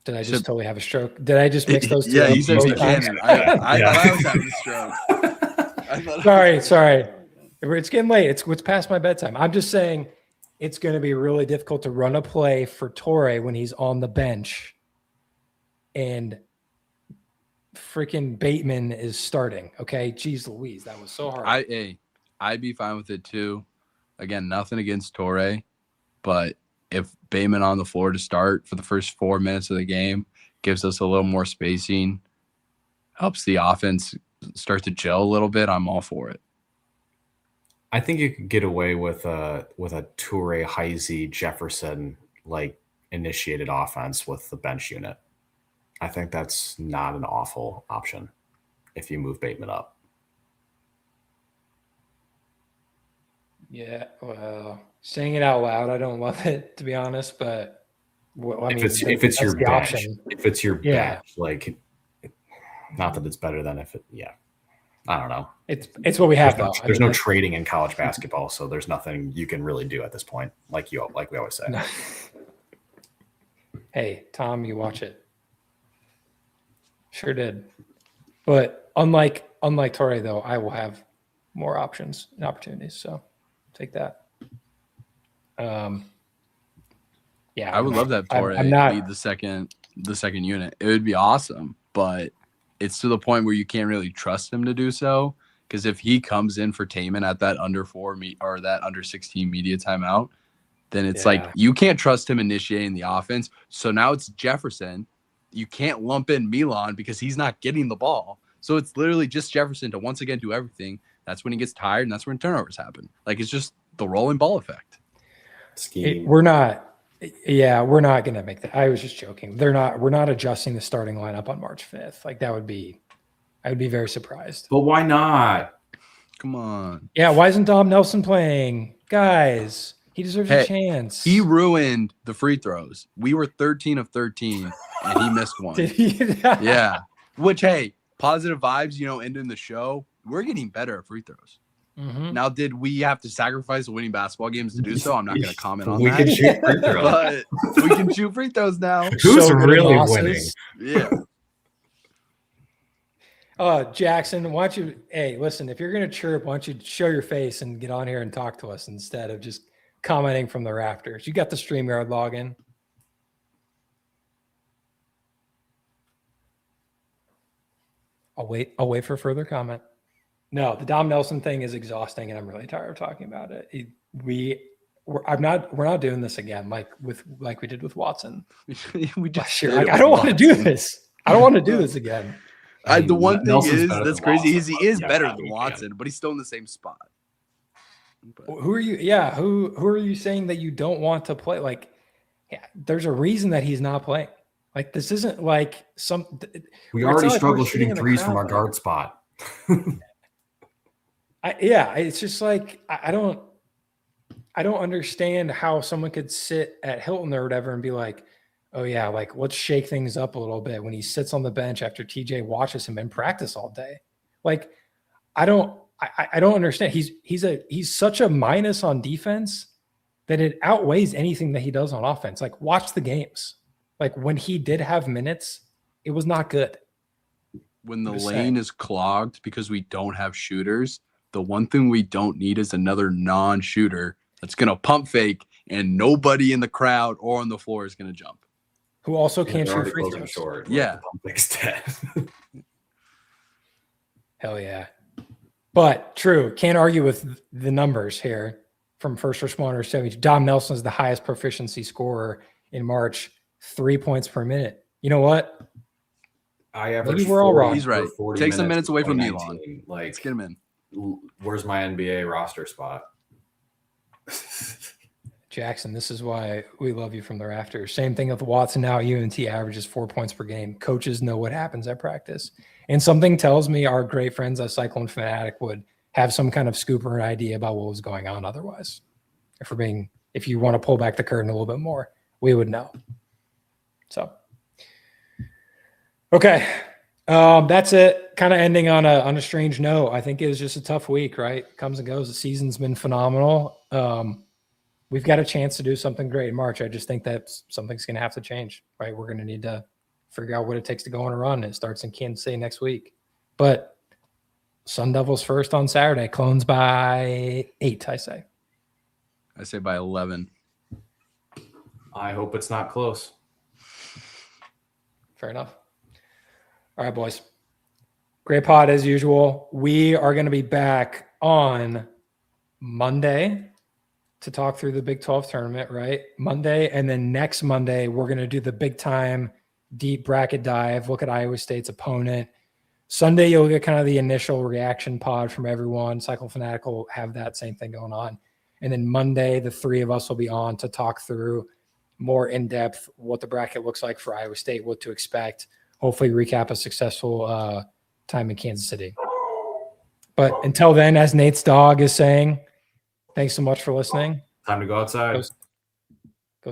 Did I just totally have a stroke? Did I just mix those two? Yeah, up you said both times? Buchanan. I thought I was having a stroke. Sorry. It's getting late. It's past my bedtime. I'm just saying it's going to be really difficult to run a play for Torre when he's on the bench and freaking Bateman is starting. Okay. Jeez Louise. That was so hard. I'd be fine with it too. Again, nothing against Torre, but if Bateman on the floor to start for the first 4 minutes of the game gives us a little more spacing, helps the offense start to gel a little bit, I'm all for it. I think you could get away with a Toure, Heisey, Jefferson like initiated offense with the bench unit. I think that's not an awful option if you move Bateman up. Yeah, well, saying it out loud, I don't love it, to be honest. But if it's your bench, if it's your bench, like, not that it's better than if it. Yeah, I don't know. It's what we have. There's no trading in college basketball, so there's nothing you can really do at this point. Like we always say. No. Hey, Tom, you watch it. Sure did. But unlike Torre, though, I will have more options and opportunities. So take that. Yeah, I would love to have Torre lead the second unit. It would be awesome, but it's to the point where you can't really trust him to do so. Because if he comes in for Taman at that under 4 or that under 16 media timeout, then it's Yeah. like you can't trust him initiating the offense. So now it's Jefferson. You can't lump in Milan because he's not getting the ball. So it's literally just Jefferson to once again do everything. That's when he gets tired, and that's when turnovers happen. Like, it's just the rolling ball effect. We're not going to make that. I was just joking. We're not adjusting the starting lineup on March 5th. Like, I would be very surprised. But why not? Come on. Yeah. Why isn't Dom Nelson playing? Guys, he deserves a chance. He ruined the free throws. We were 13 of 13, and he missed one. Did he? Yeah. Which, hey, positive vibes, ending the show. We're getting better at free throws. Mhm. Now, did we have to sacrifice winning basketball games to do so? I'm not going to comment on We that. can shoot free throws. But we can shoot free throws now. Who's So good at really losses. winning? Yeah. Jackson, why don't you, hey, listen, if you're going to chirp, why don't you show your face and get on here and talk to us instead of just commenting from the rafters? You got the StreamYard login. I'll wait for further comment. No, the Dom Nelson thing is exhausting, and I'm really tired of talking about it. We're not doing this again, like we did with Watson. We just Sure, did like, it I don't with want to do Watson. this. I don't want to do this again. The one thing Nelson's is better that's than crazy Watson, is he but is yeah, better that than weekend. Watson, but he's still in the same spot. But Who are you? Yeah, who are you saying that you don't want to play? Like, yeah, there's a reason that he's not playing. Like, this isn't like some. We it's already not like struggle we're sitting shooting in the threes crowd, from our like- guard spot. It's just like I don't understand how someone could sit at Hilton or whatever and be like, oh yeah, like let's shake things up a little bit when he sits on the bench after TJ watches him in practice all day. Like, I don't understand. He's such a minus on defense that it outweighs anything that he does on offense. Like, watch the games. Like, when he did have minutes, it was not good. when the I'm just lane saying. is clogged because we don't have shooters, the one thing we don't need is another non-shooter that's going to pump fake and nobody in the crowd or on the floor is going to jump. Who also Yeah, can't they're shoot already free closing throws. short. Yeah. The pump fake's dead. Hell yeah. But true, can't argue with the numbers here from first responders. So Dom Nelson is the highest proficiency scorer in March, 3 points per minute. You know what? I averaged we're all 40 wrong. He's for right. 40 Take some minutes minutes away from 2019. Like, Let's get him in. where's my NBA roster spot? Jackson, this is why we love you from the rafters. Same thing with Watson now. UNT averages 4 points per game. Coaches know what happens at practice. And something tells me our great friends at Cyclone Fanatic would have some kind of scoop or idea about what was going on otherwise. If you want to pull back the curtain a little bit more, we would know. So, okay. That's it. Kind of ending on a strange note. I think it was just a tough week, right? Comes and goes. The season's been phenomenal. We've got a chance to do something great in March. I just think that something's going to have to change, right? We're going to need to figure out what it takes to go on a run. It starts in Kansas City next week. But Sun Devils first on Saturday. Clones by 8, I say. I say by 11. I hope it's not close. Fair enough. All right, boys. Great pod as usual. We are going to be back on Monday to talk through the Big 12 tournament, right? Monday. And then next Monday, we're going to do the big time deep bracket dive, look at Iowa State's opponent. Sunday, you'll get kind of the initial reaction pod from everyone. Cycle Fanatic will have that same thing going on. And then Monday, the three of us will be on to talk through more in depth what the bracket looks like for Iowa State, what to expect, hopefully recap a successful time in Kansas City. But until then, as Nate's dog is saying, thanks so much for listening. Time to go outside. Go